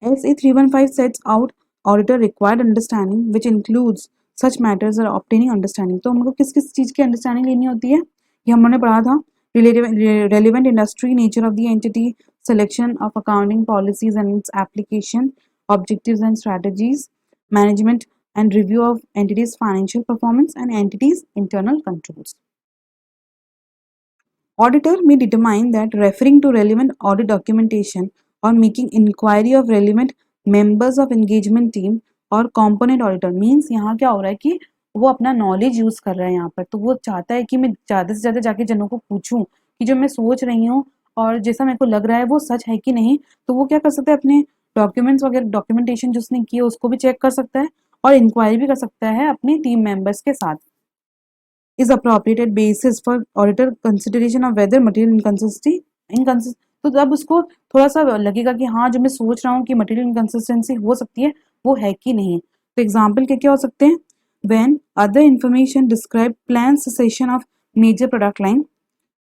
SA 315 sets out auditor required understanding which includes such matters are obtaining understanding। तो हमको किस किस चीज़ की understanding लेनी होती है ये हमने पढ़ा था, relevant industry, nature of the entity, selection of accounting policies and its application, objectives and strategies, management and review of entities financial performance and entities internal controls। Auditor may determine that referring to relevant audit documentation or making inquiry of relevant members of engagement team और component auditor means यहाँ क्या हो रहा है कि वो अपना knowledge use कर रहा है यहाँ पर, तो वो चाहता है कि मैं ज़्यादा से ज़्यादा जाके जनों को पूछूं कि जो मैं सोच रही हूँ और जैसा मेरे को लग रहा है वो सच है कि नहीं, तो वो क्या कर सकता है अपने डॉक्यूमेंट्स वगैरह डॉक्यूमेंटेशन जो उसने की है उसको भी चेक कर सकता है और इंक्वायरी भी कर सकता है अपने टीम मेंबर्स के साथ। is appropriate basis for auditor consideration of whether material inconsistent, तो तब उसको थोड़ा सा लगेगा कि हाँ जो मैं सोच रहा हूँ कि मटेरियल इनकंसिस्टेंसी हो सकती है वो है कि नहीं। तो एग्जाम्पल क्या क्या हो सकते हैं, when other information describe planned cessation of major product line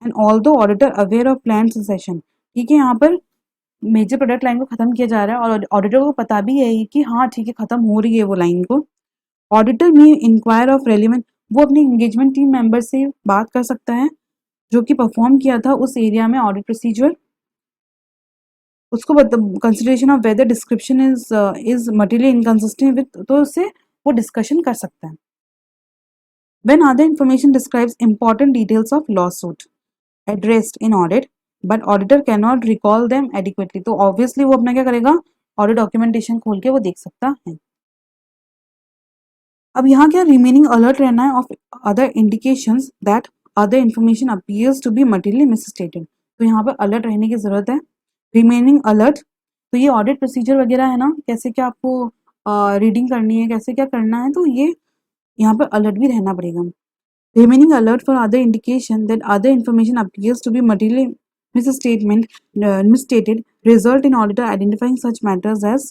and although auditor aware of planned cessation, ठीक है यहाँ पर मेजर प्रोडक्ट लाइन को खत्म किया जा रहा है और ऑडिटर को पता भी है कि हाँ ठीक है खत्म हो रही है वो लाइन को, ऑडिटर में इंक्वायर ऑफ रेलिवेंट, वो अपनी एंगेजमेंट टीम मेंबर से बात कर सकता है जो कि परफॉर्म किया था उस एरिया में ऑडिट प्रोसीजर, उसको consideration of whether description is material inconsistent with, तो उससे वो डिस्कशन कर सकता है। When other information describes important details of lawsuit addressed in audit but auditor cannot recall them adequately, तो obviously वो अपना क्या करेगा ऑडिट डॉक्यूमेंटेशन खोल के वो देख सकता है। अब यहाँ क्या रिमेनिंग अलर्ट रहना है of other indications that other information appears to be materially misstated, तो यहाँ पर अलर्ट रहने की जरूरत है। रिमेनिंग अलर्ट, तो ये ऑडिट प्रोसीजर वगैरह है ना, कैसे क्या आपको रीडिंग करनी है कैसे क्या करना है, तो ये यहाँ पर अलर्ट भी रहना पड़ेगा। Remaining alert for other indication that other information appears to be materially misstated result in auditor identifying such matters as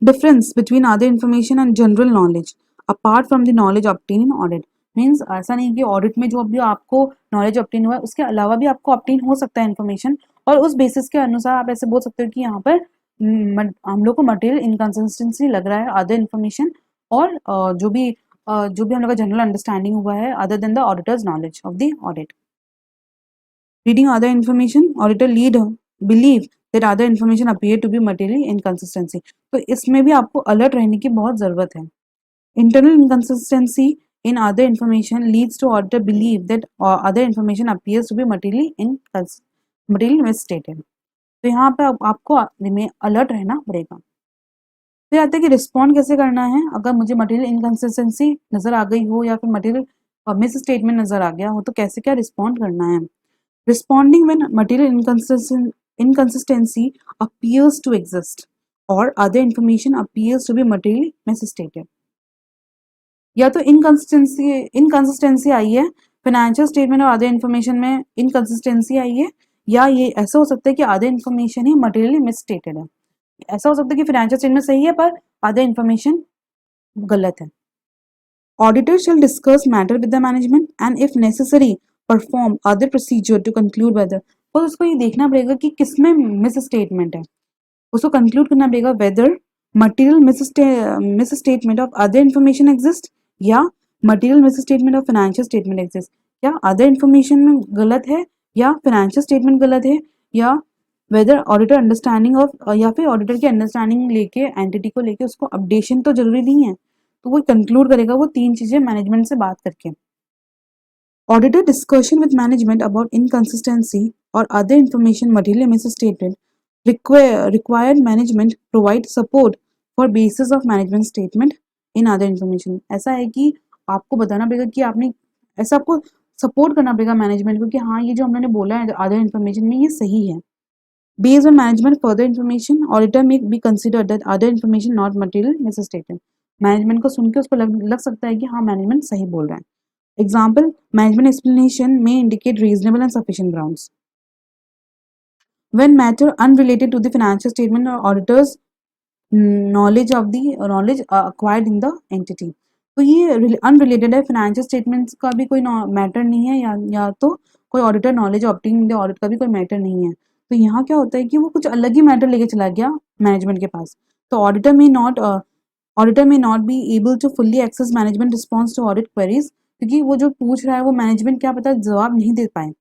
difference between other information and general knowledge apart from the knowledge obtained in audit, means ऐसा नहीं कि audit में जो अभी आपको knowledge obtain हुआ है उसके अलावा भी आपको ऑब्टेन हो सकता है इन्फॉर्मेशन, और उस बेसिस के अनुसार आप ऐसे बोल सकते हो कि यहाँ पर हम लोग को मटेरियल इनकंसिस्टेंसी लग रहा है अदर इन्फॉर्मेशन और जो भी हम लोग का जनरल अंडरस्टैंडिंग हुआ है other than the auditor's knowledge of the audit. Reading other information auditor lead believe that other information appear to be material inconsistency, तो इसमें भी आपको अलर्ट रहने की बहुत ज़रूरत है। Internal inconsistency in other information leads to auditor believe that other information appears to be materially misstated. तो यहाँ पे आपको अलर्ट रहना पड़ेगा। फिर आता है कि रिस्पॉन्ड कैसे करना है अगर मुझे मटेरियल इनकंसिस्टेंसी नजर आ गई हो या फिर मटेरियल मिस स्टेटमेंट नजर आ गया हो तो कैसे क्या रिस्पॉन्ड करना है। Responding when material inconsistency appears to exist or other information appears to be materially misstated। या तो इनकंसिस्टेंसी आई है फाइनेंशियल स्टेटमेंट और अदर इन्फॉर्मेशन में इनकंसिस्टेंसी आई है, या ये ऐसा हो सकता है कि अदर इन्फॉर्मेशन ही मटेरियली मिसस्टेटेड है। ऐसा हो सकता है कि फाइनेंशियल स्टेटमेंट सही है पर अदर इन्फॉर्मेशन गलत है। Auditor shall discuss matter with the management and if necessary perform other procedure to conclude whether. और उसको ये देखना पड़ेगा कि किसमें मिस स्टेटमेंट है, उसको कंक्लूड करना पड़ेगा whether material misstatement of other information exist या material misstatement of financial statement exist. या अदर इन्फॉर्मेशन में गलत है या फाइनेंशियल स्टेटमेंट गलत है, या वेदर ऑडिटर अंडरस्टैंडिंग ऑफ या फिर ऑडिटर की अंडरस्टैंडिंग लेके एंटिटी को लेके उसको अपडेशन तो जरूरी नहीं है, तो वो कंक्लूड करेगा वो तीन चीजें मैनेजमेंट से बात करके। Auditor discussion with management about inconsistency और other information material misstated required management provide support for basis of management statement in other information। ऐसा है कि आपको बताना पड़ेगा कि आपने ऐसा आपको सपोर्ट करना पड़ेगा मैनेजमेंट को कि हाँ ये जो हमने बोला है अदर इन्फॉर्मेशन में ये सही है। Based on management further information, auditor may be considered that other information not material misstated। Management को सुन के उसको लग सकता है कि हाँ मैनेजमेंट सही बोल रहा है। Example management explanation may indicate reasonable and sufficient grounds when matter unrelated to the financial statement or auditor's knowledge acquired in the entity। तो ये अनरिलेटेड है, फाइनेंशियल स्टेटमेंट्स का भी कोई मैटर नहीं है या तो कोई auditor knowledge obtain the audit का भी कोई मैटर नहीं है। तो यहाँ क्या होता है कि वो कुछ अलग ही मैटर लेके चला गया मैनेजमेंट के पास। तो auditor may not be able to fully access management response to audit queries, क्योंकि वो जो पूछ रहा है वो मैनेजमेंट क्या पता जवाब नहीं दे पाए।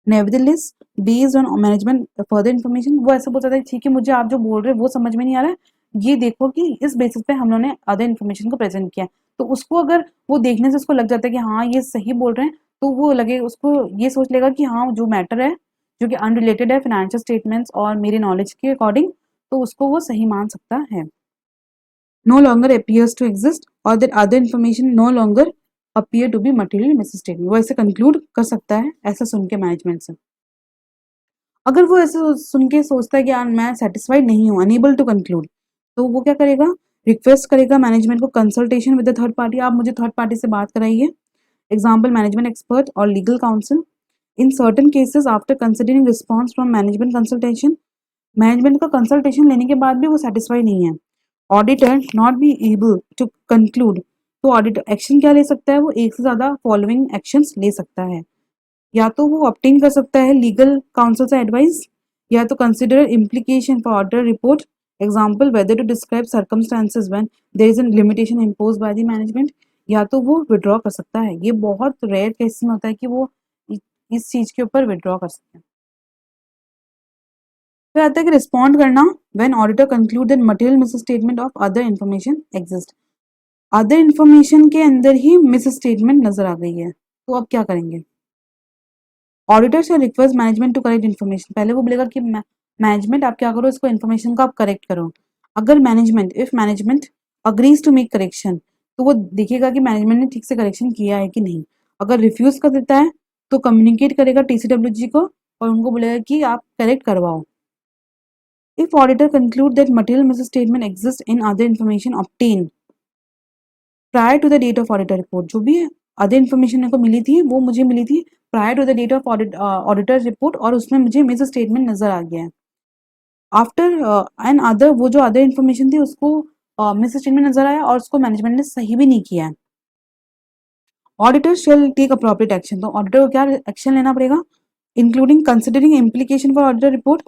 Nevertheless, based on management further information, वो ऐसा बोल सकता है ठीक है मुझे आप जो बोल रहे हैं वो समझ में नहीं आ रहा है, ये देखो कि इस बेसिस पे हम लोगों ने अदर इन्फॉर्मेशन को प्रेजेंट किया। तो उसको अगर वो देखने से उसको लग जाता है कि हाँ ये सही बोल रहे हैं, तो वो लगे उसको ये सोच लेगा कि हाँ जो मैटर है जो कि अनरिलेटेड है फाइनेंशियल स्टेटमेंट्स और मेरी नॉलेज के अकॉर्डिंग, तो उसको वो सही मान सकता है। No longer appears to exist or that other information no longer appear to be materially misstated। वो ऐसे कंक्लूड कर सकता है ऐसा सुन के मैनेजमेंट से। अगर वो ऐसे सुन के सोचता है कि यार मैं सेटिस्फाइड नहीं हूँ, अनेबल टू कंक्लूड, तो वो क्या करेगा, रिक्वेस्ट करेगा मैनेजमेंट को consultation with the third party. आप मुझे थर्ड पार्टी से बात कराइए। एग्जाम्पल मैनेजमेंट एक्सपर्ट और legal council. In certain cases after considering response from management consultation, management का कंसल्टेशन लेने के बाद भी वो सेटिस्फाइड नहीं है, auditor not be able to conclude, तो ऑडिटर एक्शन क्या ले सकता है, वो एक से ज्यादा फॉलोइंग एक्शंस ले सकता है। या तो वो ऑब्टेन कर सकता है लीगल काउंसिल से एडवाइस, या तो consider implication for order report. Example whether to describe circumstances when there is an limitation imposed by the management, या तो वो विड्रॉ कर सकता है। ये बहुत रेयर केस में होता है कि वो इस चीज के ऊपर विड्रॉ कर सकते हैं। फिर आता है कि रिस्पॉन्ड करना when auditor conclude that material misstatement of other information exist. Other information के अंदर ही मिस स्टेटमेंट नजर आ गई है, तो अब क्या करेंगे। ऑडिटर से request management to correct information. पहले वो बोलेगा कि मैनेजमेंट आप क्या करो, इसको इन्फॉर्मेशन को आप करेक्ट करो। अगर management agrees to make correction, तो वो देखेगा कि मैनेजमेंट ने ठीक से करेक्शन किया है कि नहीं। अगर रिफ्यूज कर देता है तो कम्युनिकेट करेगा TCWG को और उनको बोलेगा कि आप करेक्ट करवाओ। If auditor conclude that material misstatement exists in other information obtained prior to the date of auditor report, जो भी other information मेरे को मिली थी वो मुझे मिली थी prior to the date of auditor report और उसमें मुझे misstatement नजर आ गया है। आफ्टर एंड अदर, वो जो अदर इन्फॉर्मेशन थी उसको misstatement नजर आया और उसको मैनेजमेंट ने सही भी नहीं किया है। Auditor shall take appropriate action, तो ऑडिटर को क्या एक्शन लेना पड़ेगा, including considering implication for auditor report.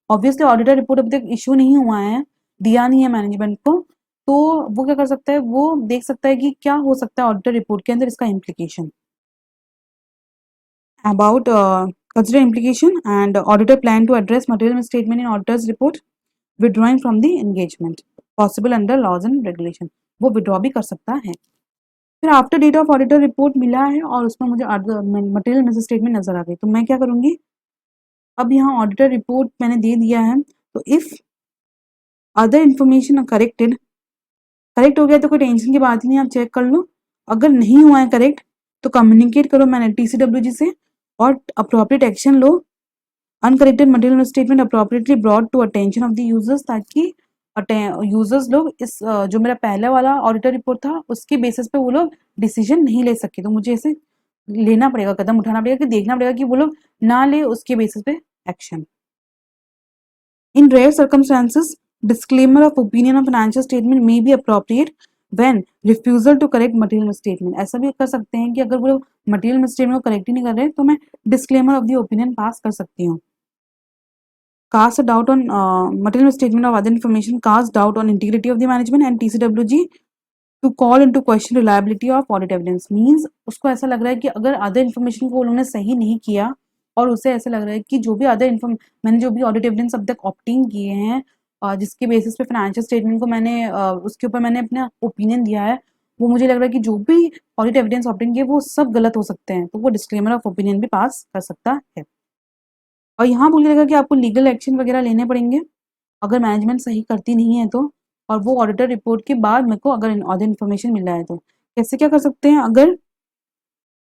Obviously auditor report अभी तक इशू नहीं हुआ है, दिया नहीं है मैनेजमेंट को, तो वो क्या कर सकता है, वो देख सकता है कि क्या हो सकता है ऑडिटर रिपोर्ट के अंदर इसका implication. About consider implication and auditor plan to address material misstatement in auditor's report, withdrawing from the engagement possible under laws and regulation। वो विड्रॉ भी कर सकता है। फिर after date of auditor report मिला है और उसमें मुझे मटेरियल मिस स्टेटमेंट नजर आ गई, तो मैं क्या करूंगी, अब यहाँ ऑडिटर रिपोर्ट मैंने दे दिया है, तो if other information corrected, correct हो गया तो कोई टेंशन की बात ही नहीं, आप चेक कर लो। अगर नहीं हुआ है करेक्ट तो कम्युनिकेट करो मैंने TCWG से और अप्रोप्रिएट एक्शन लो। Uncorrected material statement appropriately brought to attention of the users, ताकि यूजर्स लोग इस जो मेरा पहला वाला ऑडिटर रिपोर्ट था उसके बेसिस पे वो लोग डिसीजन नहीं ले सके, तो मुझे ऐसे लेना पड़ेगा, कदम उठाना पड़ेगा कि देखना पड़ेगा कि वो लोग ना ले उसके बेसिस पे action. In rare circumstances, disclaimer of opinion on financial statement may be appropriate when refusal to correct material misstatement। ऐसा भी कर सकते हैं कि अगर वो लोग material misstatement को करेक्ट ही नहीं कर रहे तो मैं disclaimer of the opinion पास कर सकती हूँ। Cast a doubt on material misstatement of other information, cast doubt on integrity of the management and TCWG to call into question reliability of audit evidence। means उसको ऐसा लग रहा है कि अगर other information को उन्होंने सही नहीं किया और उसे ऐसा लग रहा है कि जो भी मैंने जो भी ऑडिट एविडेंस अब तक ऑप्टिंग किए हैं जिसके बेसिस पे फाइनेंशियल स्टेटमेंट को मैंने उसके ऊपर मैंने अपना ओपिनियन दिया है, वो मुझे लग रहा है कि जो भी ऑडिट एविडेंस ऑप्टिंग किए वो सब गलत हो सकते हैं, तो वो डिस्क्लेमर ऑफ ओपिनियन भी पास कर सकता है। और यहाँ बोलिएगा कि आपको लीगल एक्शन वगैरह लेने पड़ेंगे अगर मैनेजमेंट सही करती नहीं है तो, और वो ऑडिटर रिपोर्ट के बाद मेरे को अगर अदर इन्फॉर्मेशन मिल रहा है तो। कैसे क्या कर सकते हैं, अगर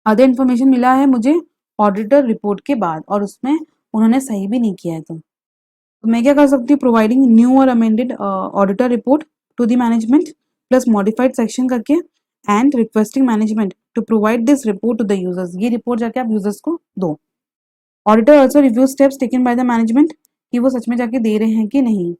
अदर इन्फॉर्मेशन मिला है मुझे ऑडिटर रिपोर्ट के बाद और उसमें उन्होंने सही भी नहीं किया है तो मैं क्या कर सकती हूँ, प्रोवाइडिंग न्यू और amended auditor report to the management plus modified section करके and requesting management to provide this report to the users. ये रिपोर्ट जाके आप यूजर्स को दो। Auditor also review steps taken by the management कि वो सच में जाके दे रहे हैं कि नहीं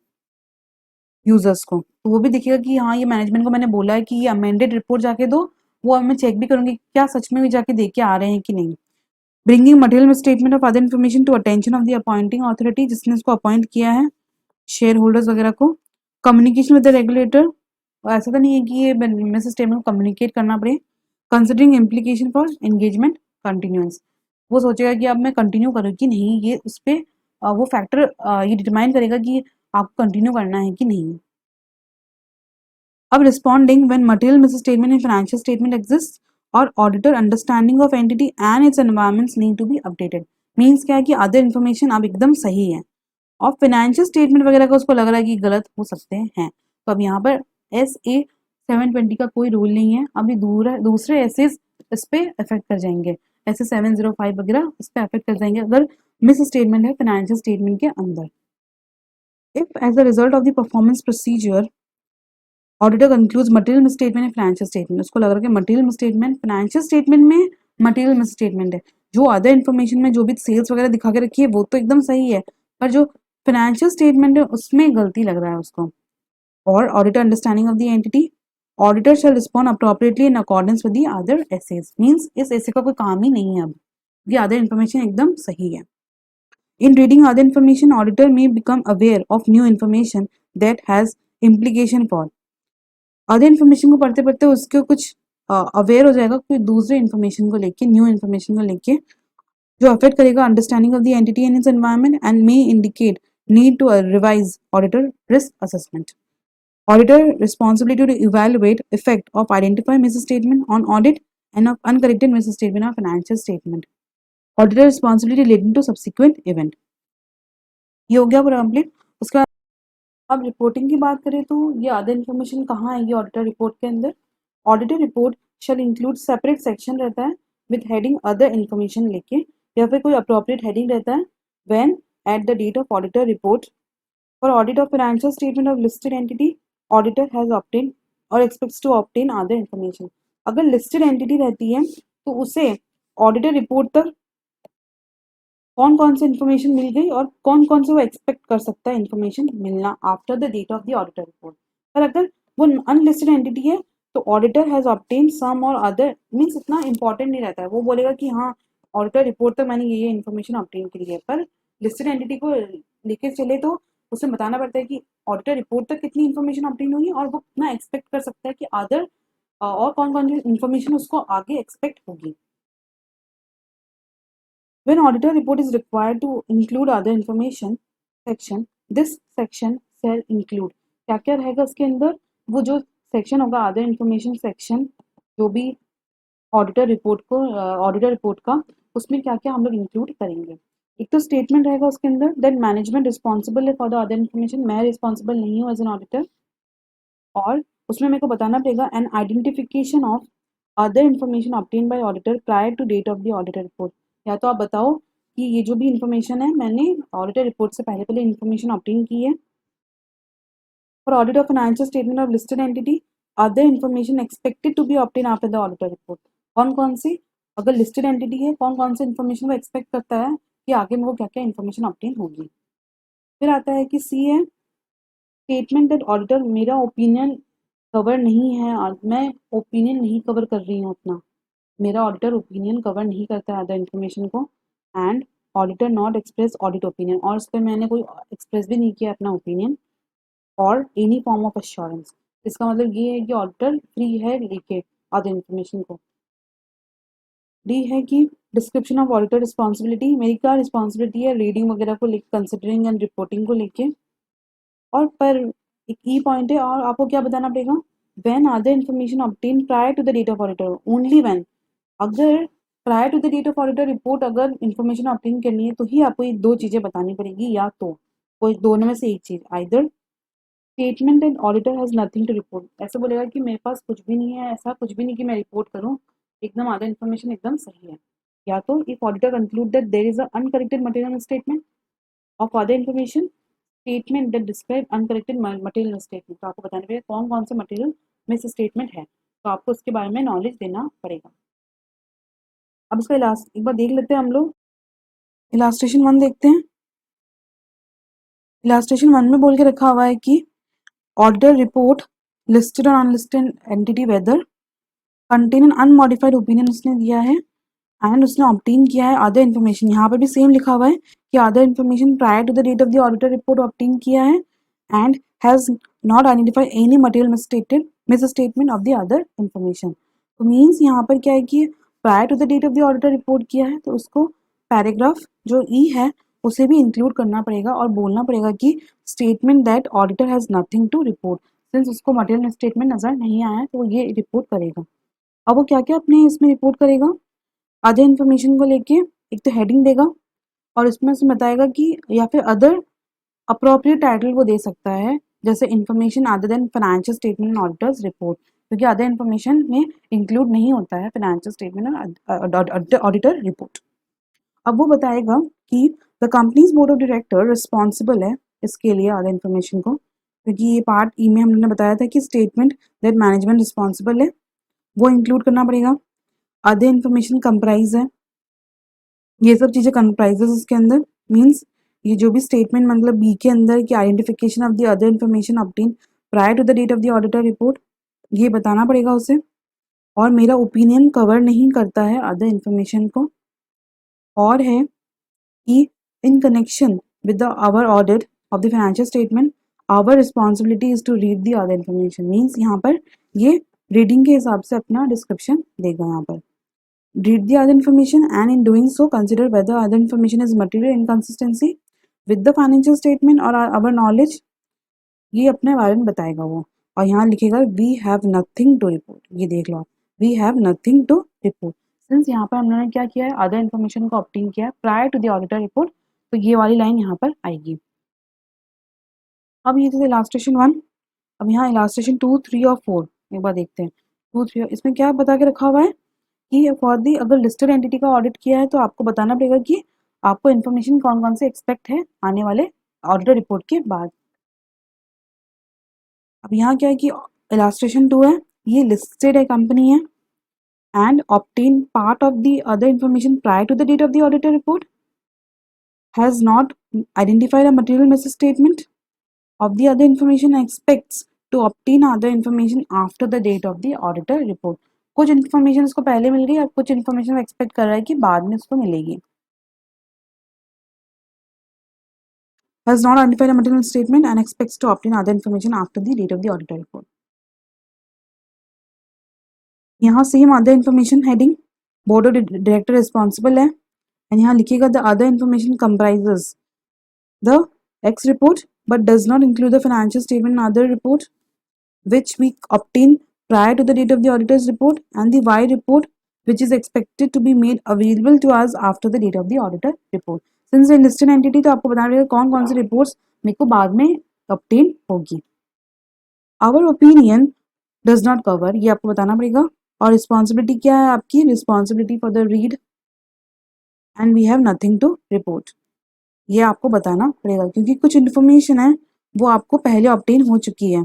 यूजर्स को, तो वो भी देखिएगा कि हाँ ये मैनेजमेंट को मैंने बोला है कि ये अमेंडेड रिपोर्ट जाके दो, वो अब मैं चेक भी करूंगी क्या सच में भी जाके दे के आ रहे हैं कि नहीं। Bringing material statement of other information to attention of the appointing authority, जिसने उसको अपॉइंट किया है, शेयर होल्डर्स वगैरह को। कम्युनिकेशन विद द रेगुलेटर, ऐसा तो नहीं है कि ये मिस स्टेटमेंट को कम्युनिकेट करना पड़े। Considering implication for engagement continuance, वो सोचेगा कि अब मैं कंटिन्यू करूँ कि नहीं, ये उस पर वो फैक्टर ये डिटरमाइन करेगा कि आपको कंटिन्यू करना है कि नहीं। अब responding when material misstatement in financial statement exist और auditor understanding of entity and its environments need to be updated. Means क्या है कि अदर इन्फॉर्मेशन अब एकदम सही है और फाइनेंशियल स्टेटमेंट वगैरह का उसको लग रहा है कि गलत हो सकते हैं, तो अब यहाँ पर SA 720 का कोई रूल नहीं है, अभी दूसरे एसेस इस पे इफेक्ट कर जाएंगे, ऐसे 705 वगैरह इस पे इफेक्ट कर जाएंगे अगर मिस स्टेटमेंट है फाइनेंशियल स्टेटमेंट के अंदर। If as a result of the performance procedure auditor concludes material misstatement and financial statement, उसको लग रहा है कि मटेरियल मिसस्टेटमेंट फाइनेंशियल स्टेटमेंट में मटेरियल मिसस्टेटमेंट है, जो अदर इन्फॉर्मेशन में जो भी सेल्स वगैरह दिखा के रखी है वो तो एकदम सही है, पर जो फाइनेंशियल स्टेटमेंट है उसमें गलती लग रहा है उसको। और auditor understanding of the entity, auditor shall respond appropriately in accordance with the other SAs. Means इस एसे का कोई काम ही नहीं है, अब ये अदर इन्फॉर्मेशन एकदम सही है। इन reading other information auditor may become aware of new information that has implication for, other information को पढ़ते पढ़ते उसके कुछ अवेयर हो जाएगा कोई दूसरे इन्फॉर्मेशन को लेके, न्यू इन्फॉर्मेशन को लेके जो अफेक्ट करेगा understanding of the entity and its environment and may indicate need to revise auditor risk assessment. Auditor responsibility to evaluate effect of identify misstatement on audit and of uncorrected misstatement on financial statement. Auditor responsibility relating to subsequent event। ये हो गया पूरा complete. उसके बाद अब reporting की बात करें तो ये अदर इन्फॉर्मेशन कहाँ आएगी ऑडिटर रिपोर्ट के अंदर। Auditor report shall include separate section रहता है विद हेडिंग अदर इन्फॉर्मेशन लेके, या फिर कोई अप्रोप्रिएट हेडिंग रहता है when at the date of auditor report for audit of financial statement of listed entity auditor has obtain और expects to obtain other information. अगर लिस्टेड एंटिटी रहती है तो उसे ऑडिटर रिपोर्ट तक कौन कौन से इन्फॉर्मेशन मिल गई और कौन कौन से वो एक्सपेक्ट कर सकता है इन्फॉर्मेशन मिलना after the date of the auditor report. पर अगर वो अनलिस्टेड एंटिटी है तो ऑडिटर हैज ऑब्टेन सम और अदर, मीन्स इतना इंपॉर्टेंट नहीं रहता है, वो बोलेगा कि हाँ ऑडिटर रिपोर्ट तक मैंने ये इन्फॉर्मेशन ऑब्टेन की है, पर लिस्टेड एंटिटी को लेके चले तो उसे बताना पड़ता है कि ऑडिटर रिपोर्ट तक कितनी इन्फॉर्मेशन ऑब्टेन हुई और वो कितना एक्सपेक्ट कर सकता है कि अदर और कौन कौन सी इन्फॉर्मेशन उसको आगे एक्सपेक्ट होगी। When auditor report is required to include other information section, this section shall include, क्या क्या रहेगा उसके अंदर, वो जो सेक्शन होगा अदर इन्फॉर्मेशन सेक्शन, जो भी ऑडिटर रिपोर्ट का, उसमें क्या क्या हम लोग इंक्लूड करेंगे। एक तो स्टेटमेंट रहेगा उसके अंदर, देन मैनेजमेंट रिस्पॉन्सिबल है फॉर द अदर इन्फॉर्मेशन, मैं रिस्पॉन्सिबल नहीं हूँ एज एन ऑडिटर, और उसमें मेरे को बताना पड़ेगा an identification of other information obtain by auditor prior to date of the auditor report. या तो आप बताओ कि ये जो भी इन्फॉर्मेशन है मैंने ऑडिटर रिपोर्ट से पहले पहले इन्फॉर्मेशन ऑब्टेन की है। For audit of financial statement of listed entity, other information expected to be obtain after the auditor report. कौन कौन सी, अगर लिस्टेड एंटिटी है कौन कौन से इन्फॉर्मेशन को एक्सपेक्ट करता है कि आगे में वो क्या क्या इन्फॉर्मेशन ऑब्टेन होगी। फिर आता है कि सी है स्टेटमेंट दैट ऑडिटर, मेरा ओपिनियन कवर नहीं है, और मैं ओपिनियन नहीं कवर कर रही हूँ अपना, मेरा ऑडिटर ओपिनियन कवर नहीं करता है अदर इन्फॉर्मेशन को, and auditor not express audit opinion, और उस पर मैंने कोई एक्सप्रेस भी नहीं किया अपना ओपिनियन, और एनी फॉर्म ऑफ अश्योरेंस। इसका मतलब ये है कि ऑडिटर फ्री है लेके अदर इन्फॉर्मेशन को। डी है कि डिस्क्रिप्शन ऑफ ऑडिटर रिस्पॉन्सिबिलिटी, मेरी क्या रिस्पॉन्सिबिलिटी है रीडिंग वगैरह को लेकर, कंसिडरिंग एंड रिपोर्टिंग को लेके। और पर एक ई पॉइंट है, और आपको क्या बताना पड़ेगा, when other information obtain prior to the date of auditor, only when, अगर prior to the date of auditor report अगर इन्फॉर्मेशन ऑब्टेन करनी है तो ही आपको ये दो चीज़ें बतानी पड़ेगी, या तो कोई दोनों में से एक चीज़, either statement and auditor has nothing to report, ऐसे बोलेगा कि मेरे पास कुछ भी नहीं है, ऐसा कुछ भी नहीं कि मैं रिपोर्ट करूँ, एकदम आधा इन्फॉर्मेशन एकदम सही है। या तो if auditor conclude that there is a uncorrected material statement of other information, statement that describe uncorrected material statement, तो आपको बताने पड़ेगा कौन कौन से मटेरियल में से स्टेटमेंट है, तो आपको उसके बारे में नॉलेज देना पड़ेगा। अब इसका इलास्ट एक बार देख लेते हैं हम लोग, इलास्ट्रेशन 1 देखते हैं। इलास्ट्रेशन 1 में बोल के रखा हुआ है कि ऑडिटर रिपोर्ट लिस्टेड और unlisted entity whether contain an unmodified opinion उसने दिया है, एंड उसने ऑब्टेन किया है अदर इन्फॉर्मेशन, यहाँ पर भी सेम लिखा हुआ है कि other information prior to the date of the auditor report obtain किया है, and has not identified any material misstatement of the other information. तो मीन्स यहाँ पर क्या है कि prior to the date of the auditor report किया है, तो उसको पैराग्राफ जो ई है उसे भी इंक्लूड करना पड़ेगा और बोलना पड़ेगा कि statement that auditor has nothing to report, since उसको मटेरियल स्टेटमेंट नजर नहीं आया है तो ये रिपोर्ट करेगा। अब वो क्या क्या अपने इसमें रिपोर्ट करेगा, अदर इन्फॉर्मेशन को लेके एक तो हेडिंग देगा, और इसमें से बताएगा कि, या फिर अदर अप्रोप्रिएट टाइटल वो दे सकता है, जैसे information other than financial statement and auditors report, क्योंकि अदर इन्फॉर्मेशन में इंक्लूड नहीं होता है फाइनेंशियल स्टेटमेंट और ऑडिटर रिपोर्ट। अब वो बताएगा कि the companies board of director responsible है इसके लिए अदर इन्फॉर्मेशन को, क्योंकि ये पार्ट ई में हमने बताया था कि स्टेटमेंट दैट मैनेजमेंट रिस्पॉन्सिबल है वो इंक्लूड करना पड़ेगा। अदर इन्फॉर्मेशन कंप्राइज है, ये सब चीज़ें कंप्राइजेस इसके अंदर, मीन्स ये जो भी स्टेटमेंट मतलब बी के अंदर की identification of the other information obtain prior to the date of the auditor report, ये बताना पड़ेगा उसे, और मेरा ओपिनियन कवर नहीं करता है अदर इन्फॉर्मेशन को। और है कि in connection with the our audit of the financial statement our responsibility is to read the other information, means यहाँ पर ये रीडिंग के हिसाब से अपना डिस्क्रिप्शन देगा यहाँ पर, read the other information and in doing so consider whether other information is material inconsistency with the financial statement or our knowledge, ये अपने बारे में बताएगा वो। और यहाँ लिखेगा we have nothing to report, ये देख लो आप, we have nothing to report, since यहाँ पर हम लोगों ने क्या किया है अदर इन्फॉर्मेशन को ऑब्टेन किया है prior to the auditor report, तो ये वाली लाइन यहाँ पर आएगी। अब ये थे इलास्ट्रेशन 1। अब यहाँ इलास्ट्रेशन 2, 3 और 4 एक बार देखते हैं। 2, 3 इसमें क्या बता के रखा हुआ है कि फॉर दी अगर लिस्टेड एंटिटी का ऑडिट किया है तो आपको बताना पड़ेगा कि आपको इन्फॉर्मेशन कौन कौन से एक्सपेक्ट है आने वाले ऑडिटर रिपोर्ट के बाद। अब यहाँ क्या है कि इलास्ट्रेशन 2 है, ये लिस्टेड है कंपनी है, and obtain part of the other information prior to the date of the auditor report, has not identified a material misstatement of the other information, expects to obtain other information after the date of the auditor report. कुछ information उसको पहले मिल गई और कुछ information expect कर रहा है कि बाद में उसको मिलेगी। Has not identified a material statement and expects to obtain other information after the date of the auditor report. यहाँ same other information heading, board of director responsible है, एंड यहाँ लिखिएगा the other information comprises the x report but does not include the financial statement other report, which we obtain prior to the date of the auditor's report, and the Y report, which is expected to be made available to us after the date of the auditor report. Since ये listed entity, तो आपको बताना पड़ेगा कौन कौन सी reports मेरे को बाद में obtain होगी. Our opinion does not cover, ये आपको बताना पड़ेगा. और रिस्पॉन्सिबिलिटी क्या है आपकी? Responsibility for the read and we have nothing to report. ये आपको बताना पड़ेगा क्योंकि कुछ इन्फॉर्मेशन है वो आपको पहले ऑब्टेन हो चुकी है.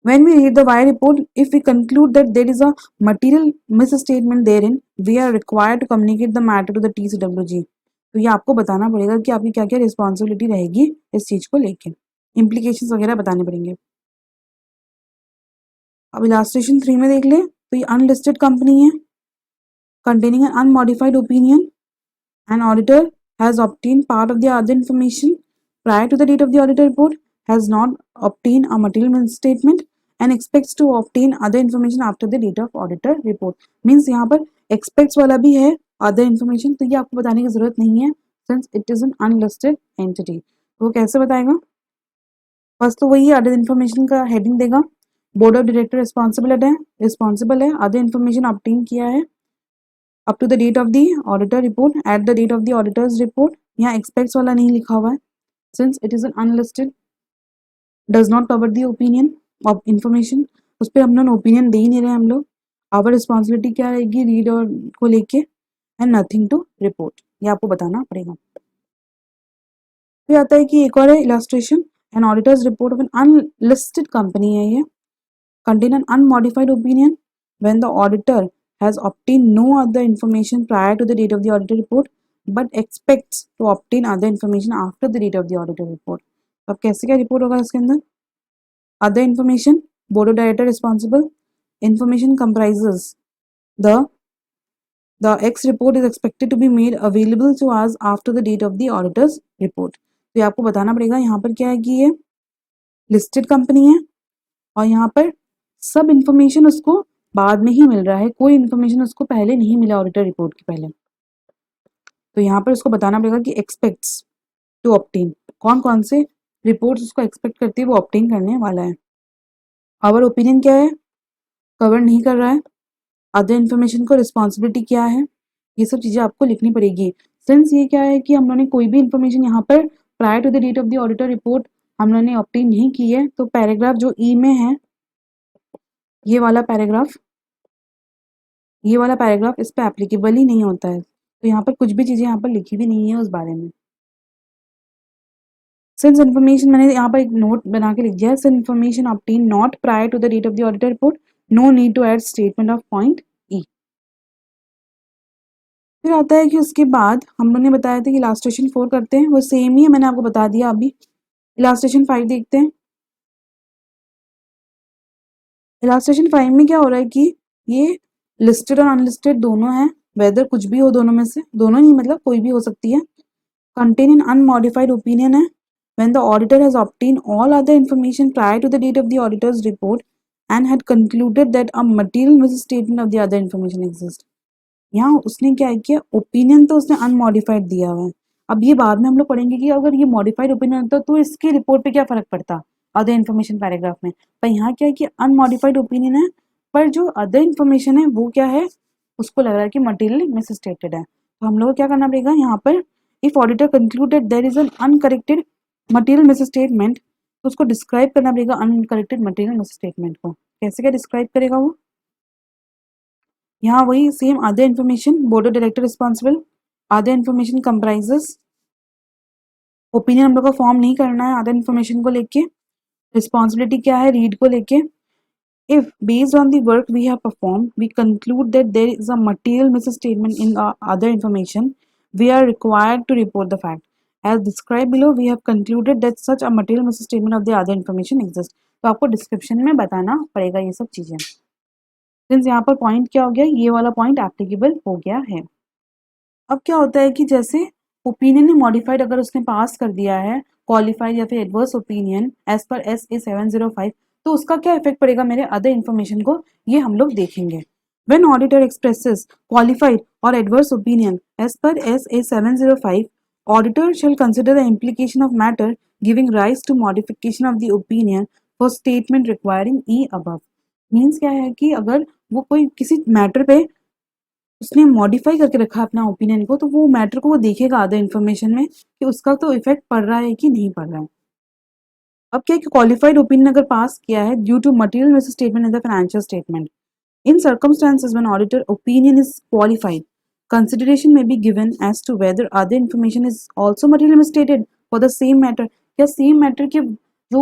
When we read the Y report, if we conclude that there is a material misstatement therein, we are required to communicate the matter to the TCWG. तो ये आपको बताना पड़ेगा कि आपकी क्या क्या रिस्पॉन्सिबिलिटी रहेगी इस चीज को लेके. इम्प्लीकेशंस वगैरह बताने पड़ेंगे. अब इलास्ट्रेशन 3 में देख ले तो ये अनलिस्टेड कंपनी है containing an unmodified opinion. An auditor has obtained part of the other information prior to the date of the auditor report, has not obtained a material misstatement and expects to obtain other information after the date of auditor report. Means यहाँ पर expects वाला भी है other information, तो ये आपको बताने की जरूरत नहीं है since it is an unlisted entity. तो वो कैसे बताएगा? फर्स्ट तो वही अदर इन्फॉर्मेशन का हेडिंग देगा. बोर्ड ऑफ डायरेक्टर रिस्पॉन्सिबल है अदर इन्फॉर्मेशन ऑब्टेन किया है up to the date of the auditor report, at the date of the auditor's report. यहाँ एक्सपेक्ट्स वाला नहीं लिखा हुआ है since it is an unlisted, does not cover the opinion of information. उस पर हम लोग ओपिनियन दे ही नहीं रहे हम लोग. आवर रिस्पॉन्सिबिलिटी क्या रहेगी रीड और को लेके एंड नथिंग टू रिपोर्ट. ये आपको बताना पड़ेगा. फिर आता है कि एक और है illustration. An auditor's report of an unlisted company है ये. Contain an unmodified opinion when the auditor has obtained no other information prior to the date of the auditor report but expects to obtain other information after the date of the auditor report. अब कैसे क्या report होगा इसके अंदर? other information, board of director responsible. Information comprises the X report is expected to be made available to us after the date of the auditor's report. तो ये आपको बताना पड़ेगा यहाँ पर क्या है कि ये लिस्टेड कंपनी है और यहाँ पर सब इंफॉर्मेशन उसको बाद में ही मिल रहा है, कोई इन्फॉर्मेशन उसको पहले नहीं मिला ऑडिटर रिपोर्ट के पहले. तो यहाँ पर उसको बताना पड़ेगा कि एक्सपेक्ट्स टू ऑब्टेन, कौन कौन से रिपोर्ट्स उसको एक्सपेक्ट करती है वो ऑब्टेन करने वाला है. आवर ओपिनियन क्या है? कवर नहीं कर रहा है. अदर इन्फॉर्मेशन को रिस्पॉन्सिबिलिटी क्या है? ये सब चीज़ें आपको लिखनी पड़ेगी. सिंस ये क्या है कि हम लोगों ने कोई भी इन्फॉर्मेशन यहाँ पर prior to the date of the auditor report हम लोगों ने ऑब्टेन नहीं की है, तो पैराग्राफ जो ई में है ये वाला पैराग्राफ इस पर एप्लीकेबल ही नहीं होता है. तो यहाँ पर कुछ भी चीज़ें यहाँ पर लिखी भी नहीं है उस बारे में. सिंस इन्फॉर्मेशन मैंने यहाँ पर एक नोट बना के लिख दिया है. Since information obtain not prior to the date of the auditor report, no need to add statement of point E. फिर आता है कि उसके बाद हम लोगों ने बताया था कि इलास्ट्रेशन 4 करते हैं, वो सेम ही है, मैंने आपको बता दिया. अभी इलास्ट्रेशन 5 देखते हैं. इलास्ट्रेशन 5 में क्या हो रहा है कि ये लिस्टेड और अनलिस्टेड दोनों है, वेदर कुछ भी हो दोनों में से, दोनों नहीं मतलब कोई भी हो सकती है. कंटेन इन अनमॉडिफाइड ओपिनियन है. when the auditor has obtained all other information prior to the date of the auditor's report and had concluded that a material misstatement of the other information exists. यहाँ उसने क्या किया, opinion तो उसने unmodified दिया हुआ है. अब ये बाद में हम लोग पढ़ेंगे कि अगर ये मॉडिफाइड ओपिनियन होता तो इसके रिपोर्ट पे क्या फर्क पड़ता अदर इन्फॉर्मेशन पैराग्राफ में. पर यहाँ क्या है कि अनमॉडिफाइड ओपिनियन है, पर जो अदर इन्फॉर्मेशन है वो क्या है, उसको लग रहा है कि मटेरियल मिसस्टेटेड है. तो हम लोग को क्या करना पड़ेगा यहाँ पर, if auditor concluded there is an uncorrected material misstatement, तो उसको डिस्क्राइब करना पड़ेगा अनकरेक्टेड मटेरियल मिसस्टेटमेंट को. कैसे क्या डिस्क्राइब करेगा वो? यहाँ वही same other information, board of director responsible. Other information comprises, opinion हम लोग को फॉर्म नहीं करना है अदर इन्फॉर्मेशन को लेके. रिस्पॉन्सिबिलिटी क्या है रीड को लेके. If based on the work we have performed, we conclude that there is a material misstatement in other information, we are required to report the fact. As described below, we have concluded that such a material misstatement of the other information exists. तो आपको description में बताना पड़ेगा ये सब चीज़ें. Since यहाँ पर पॉइंट क्या हो गया, ये वाला पॉइंट एप्लीकेबल हो गया है. अब क्या होता है कि जैसे ओपिनियन ने मॉडिफाइड अगर उसने पास कर दिया है, क्वालिफाइड या फिर adverse opinion as per SA 705, तो उसका क्या इफेक्ट पड़ेगा मेरे अदर इन्फॉर्मेशन को, ये हम लोग देखेंगे. व्हेन ऑडिटर एक्सप्रेसेस क्वालिफाइड और adverse opinion as per SA 705, auditor shall consider the implication of matter giving rise to modification of the opinion for statement requiring E above. Means क्या है कि अगर वो कोई किसी मैटर पे उसने मॉडिफाई करके रखा अपना ओपिनियन को, तो वो मैटर को वो देखेगा अदर इन्फॉर्मेशन में कि उसका तो इफेक्ट पड़ रहा है कि नहीं पड़ रहा है। अब क्या है कि क्वालिफाइड ओपिनियन अगर पास किया है due to material misstatement in the financial statement, in circumstances when auditor opinion is qualified, consideration may be given as to whether other information is also materially misstated for the same matter। क्या same matter के जो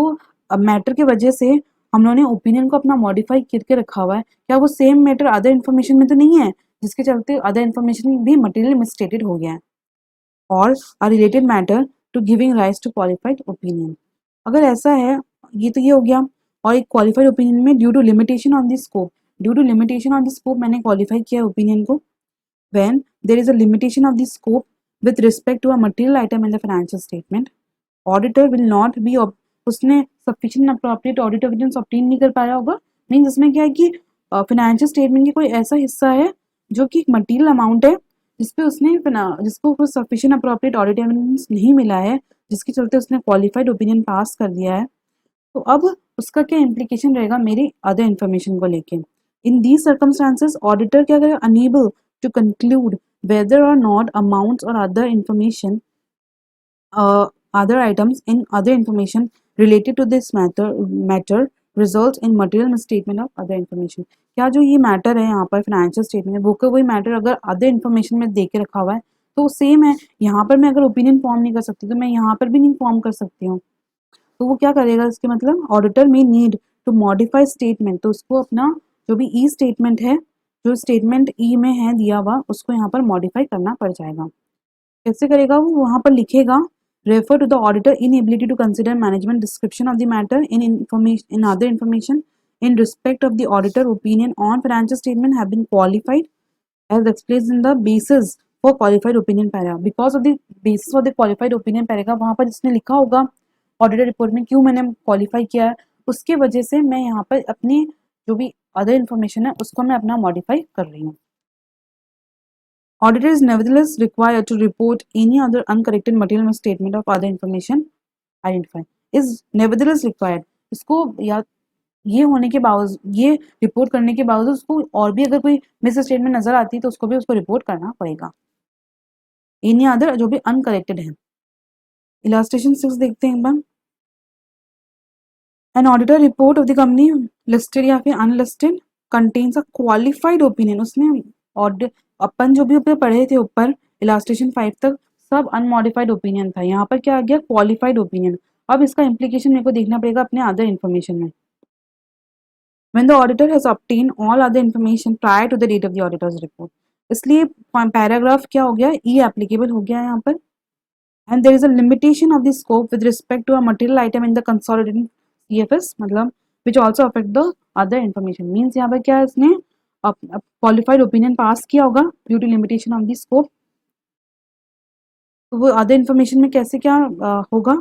matter के वजह से हम लोगों ने opinion को अपना मॉडिफाई करके रखा हुआ है, क्या वो सेम मैटर अदर इन्फॉर्मेशन में तो नहीं है जिसके चलते अदर इन्फॉर्मेशन भी मटेरियल मिसस्टेटेड हो गया है, और a related matter to giving rise to qualified opinion. अगर ऐसा है, ये तो ये हो गया। और एक क्वालिफाइड ओपिनियन में due to limitation on the scope, due to limitation on the scope मैंने क्वालिफाई किया ओपिनियन को। When there is a limitation of the scope with respect to a material item in the financial statement, auditor will not be, उसने sufficient appropriate audit evidence obtain नहीं कर पाया होगा। Means इसमें क्या है कि फाइनेंशियल स्टेटमेंट की कोई ऐसा हिस्सा है जो कि मटेरियल अमाउंट है जिसपे उसने जिसको कोई सफिशिएंट अप्रोप्रिएट ऑडिट एविडेंस नहीं मिला है, जिसके चलते उसने क्वालिफाइड ओपिनियन पास कर दिया है। तो अब उसका क्या इम्प्लीकेशन रहेगा मेरी अदर इन्फॉर्मेशन को लेके। इन दीज सर्कमस्टांसेस ऑडिटर क्या करेगा, अनेबल टू कंक्लूड वेदर और नॉट अमाउंट्स और other information other items in other information related to this matter results in material misstatement of other information। क्या जो ये मैटर है यहाँ पर फाइनेंशियल स्टेटमेंट वो का वही मैटर अगर अदर इन्फॉर्मेशन में दे के रखा हुआ है तो सेम है। यहाँ पर मैं अगर ओपिनियन फॉर्म नहीं कर सकती तो मैं यहाँ पर भी नहीं फॉर्म कर सकती हूँ। तो वो क्या करेगा, इसके मतलब ऑडिटर में नीड टू मॉडिफाई स्टेटमेंट, तो उसको अपना जो भी ई स्टेटमेंट है, जो स्टेटमेंट ई में है दिया हुआ, उसको यहाँ पर मॉडिफाई करना पड़ जाएगा। कैसे करेगा, वो वहाँ पर लिखेगा refer to the auditor inability to consider management description of the matter in other information in respect of the auditor opinion on financial statement have been qualified as explained in the basis for qualified opinion paragraph। because of the basis for the qualified opinion paragraph वहाँ पर जिसने लिखा होगा auditor report में क्यों मैंने qualify किया है, उसके वजह से मैं यहाँ पर अपनी जो भी अदर इन्फॉर्मेशन है उसको मैं अपना मॉडिफाई कर रही हूँ। Auditor is nevertheless required to report any other uncorrected material misstatement of other information identified। is nevertheless required, इसको या ये होने के बावजूद, ये रिपोर्ट करने के बावजूद उसको और भी अगर कोई मिस स्टेटमेंट नजर आती है तो उसको भी उसको रिपोर्ट करना पड़ेगा। एनी अदर जो भी अनकरेक्टेड है। इलास्ट्रेशन 6 देखते हैं एक बार। An auditor report of the company listed या फिर unlisted contains a qualified opinion. उसने ऑडिट अपन जो भी ऊपर पढ़े थे ऊपर इलास्ट्रेशन 5 तक सब अनमॉडिफाइड ओपिनियन था, यहाँ पर क्या आ गया क्वालिफाइड ओपिनियन। अब इसका इम्प्लीकेशन मेरे को देखना पड़ेगा अपने अदर इन्फॉर्मेशन में। When the auditor has obtained all other information prior to the date of the auditor's report, इसलिए पैराग्राफ क्या हो गया, ई एप्लीकेबल हो गया यहाँ पर। and there is a limitation of the scope with respect to a material item in the consolidated CFS, मतलब which also affect the other information। means यहाँ पर क्या है, इसने क्वालिफाइड ओपिनियन पास किया होगा due to limitation of the scope. तो वो अदर इन्फॉर्मेशन में कैसे क्या होगा,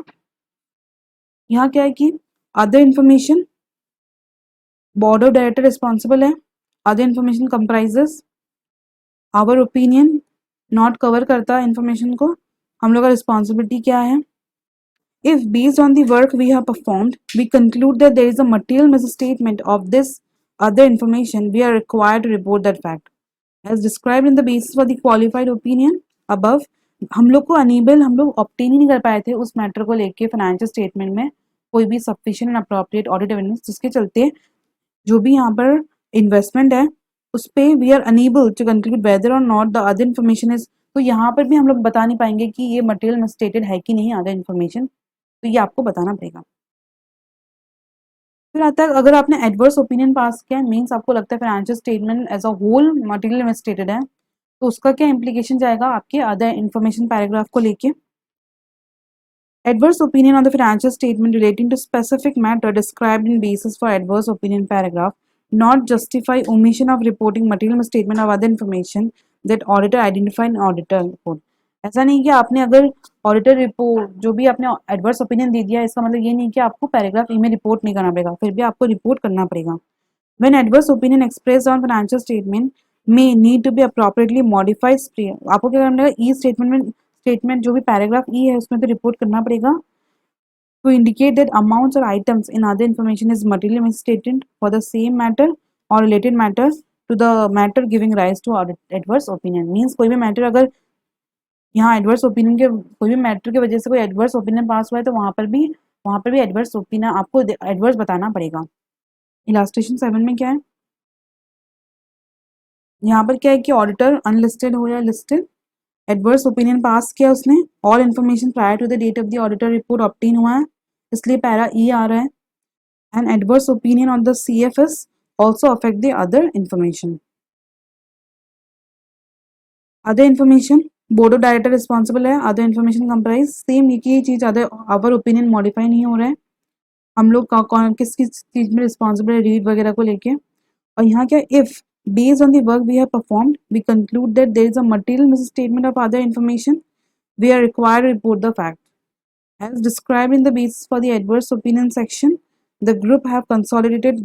यहाँ क्या है कि other information board of director responsible है, other information comprises our opinion not cover करता इन्फॉर्मेशन को, हम लोग का रिस्पॉन्सिबिलिटी क्या है। If based on the work we have performed, we conclude that there is a material misstatement of this other information, we are required to report that fact as described in the basis for the qualified opinion above। हम लोग को enable, हम लोग obtain ही नहीं कर पाए थे उस मैटर को लेके फाइनेंशियल स्टेटमेंट में कोई भी sufficient and appropriate audit evidence, जिसके चलते जो भी यहाँ पर इन्वेस्टमेंट है उस पर we are unable to conclude whether और not the other information is. तो यहाँ पर भी हम लोग बता नहीं पाएंगे कि ये मटेरियल मिसस्टेटेड है कि नहीं अदर इन्फॉर्मेशन, तो ये आपको बताना पड़ेगा। फिर आता है अगर आपने एडवर्स ओपिनियन पास किया है, मीन्स आपको लगता है financial statement as a whole material misstated है, तो उसका क्या इम्प्लीकेशन जाएगा आपके अदर इन्फॉर्मेशन पैराग्राफ को लेके। Adverse opinion on the financial statement relating to specific matter described in basis for adverse opinion paragraph not justify omission of reporting material misstatement of other information that auditor identified in auditor report। ऐसा नहीं कि आपने अगर auditor report जो भी आपने adverse opinion दे दिया, इसका मतलब ये नहीं कि आपको पैराग्राफ ई में रिपोर्ट नहीं करना पड़ेगा, फिर भी आपको रिपोर्ट करना पड़ेगा। When adverse opinion expressed on financial statement may need to be appropriately modified, आपको क्या करना पड़ेगा, ई स्टेटमेंट में स्टेटमेंट जो भी पैराग्राफ ई है उसमें तो रिपोर्ट करना पड़ेगा। to indicate that amounts or items in other information is materially misstated for the same matter or related matter to the matter giving rise to adverse opinion. Means कोई भी matter अगर यहाँ adverse opinion के कोई भी matter की वजह से कोई एडवर्स ओपिनियन पास हुआ है तो वहाँ पर भी एडवर्स ओपिनियन आपको एडवर्स बताना पड़ेगा। इलास्ट्रेशन 7 में क्या है, यहाँ पर क्या है कि ऑडिटर अनलिस्टेड हो या लिस्टेड, एडवर्स ओपिनियन पास किया उसने, all information prior to the date of the auditor report obtain हुआ है, इसलिए पैरा ई आ रहा है। And adverse opinion on the CFS also affect the other information. Other information board of director responsible है, other information comprise same एक ही चीज, अदर अवर ओपिनियन मॉडिफाई नहीं हो रहा है। हम लोग कौन किस किस चीज में रिस्पॉन्सिबल है, रीड वगैरह को लेके। और यहाँ क्या, if based on the work we have performed we conclude that there is a material misstatement of other information, we are required to report the fact. As described in the basis for the adverse opinion section, the group have consolidated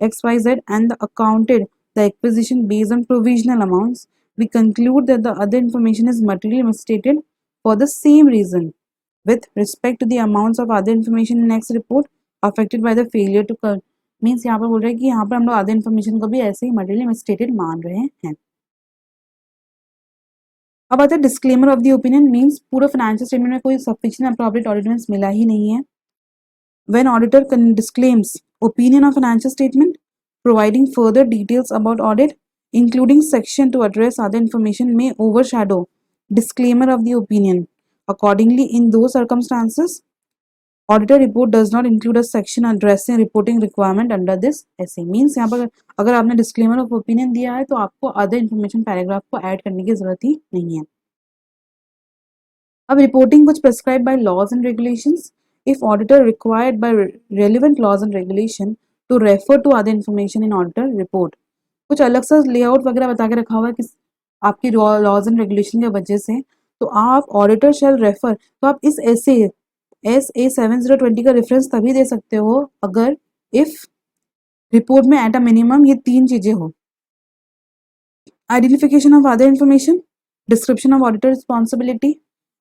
XYZ and accounted the acquisition based on provisional amounts. We conclude that the other information is materially misstated for the same reason with respect to the amounts of other information in next report affected by the failure to means यहाँ पर बोल रहे हैं कि यहाँ पर हम लोग आधे इन्फॉर्मेशन को भी ऐसे ही मटेरियली मिसस्टेटेड मान रहे हैं। अब आता है disclaimer of the opinion, means पूरा फाइनेंशियल स्टेटमेंट में कोई सफिशिएंट अप्रोप्रिएट ऑडिटमेंट्स मिला ही नहीं है। When auditor disclaims opinion of financial statement providing further details about audit including section to address other information may overshadow disclaimer of the opinion. Accordingly, in those circumstances, auditor report does not include a section addressing reporting requirement under this essay. Means यहाँ पर अगर आपने disclaimer of opinion दिया है तो आपको other information paragraph को add करने की जरूरत ही नहीं है। अब reporting कुछ prescribed by laws and regulations. If auditor required by relevant laws and regulation to refer to other information in auditor report, कुछ अलग सा layout वगैरह बता के रखा हुआ है कि आपकी laws and regulation के वजह से, तो आप ऑडिटर शेल रेफर, तो आप इस SA 7020 का रेफरेंस तभी दे सकते हो अगर इफ रिपोर्ट में एट अ मिनिमम ये तीन चीजें हो, identification of other information, description of auditor responsibility,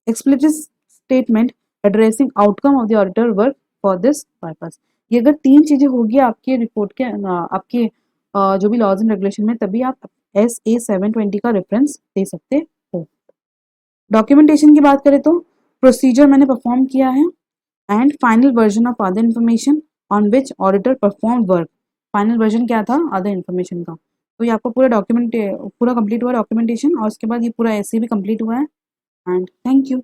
explicit statement addressing outcome of the auditor work for this purpose. ये अगर तीन चीजें होगी आपके रिपोर्ट के आपके जो भी लॉज एंड रेगुलेशन में, तभी आप SA 720 का रेफरेंस दे सकते हो। डॉक्यूमेंटेशन की बात करें तो प्रोसीजर मैंने परफॉर्म किया है and final version of other information on which auditor perform work. Final version क्या था अदर इन्फॉर्मेशन का, तो ये आपको पूरा डॉक्यूमेंट पूरा कंप्लीट हुआ डॉक्यूमेंटेशन, और उसके बाद ये पूरा ऐसे भी कंप्लीट हुआ है। And thank you.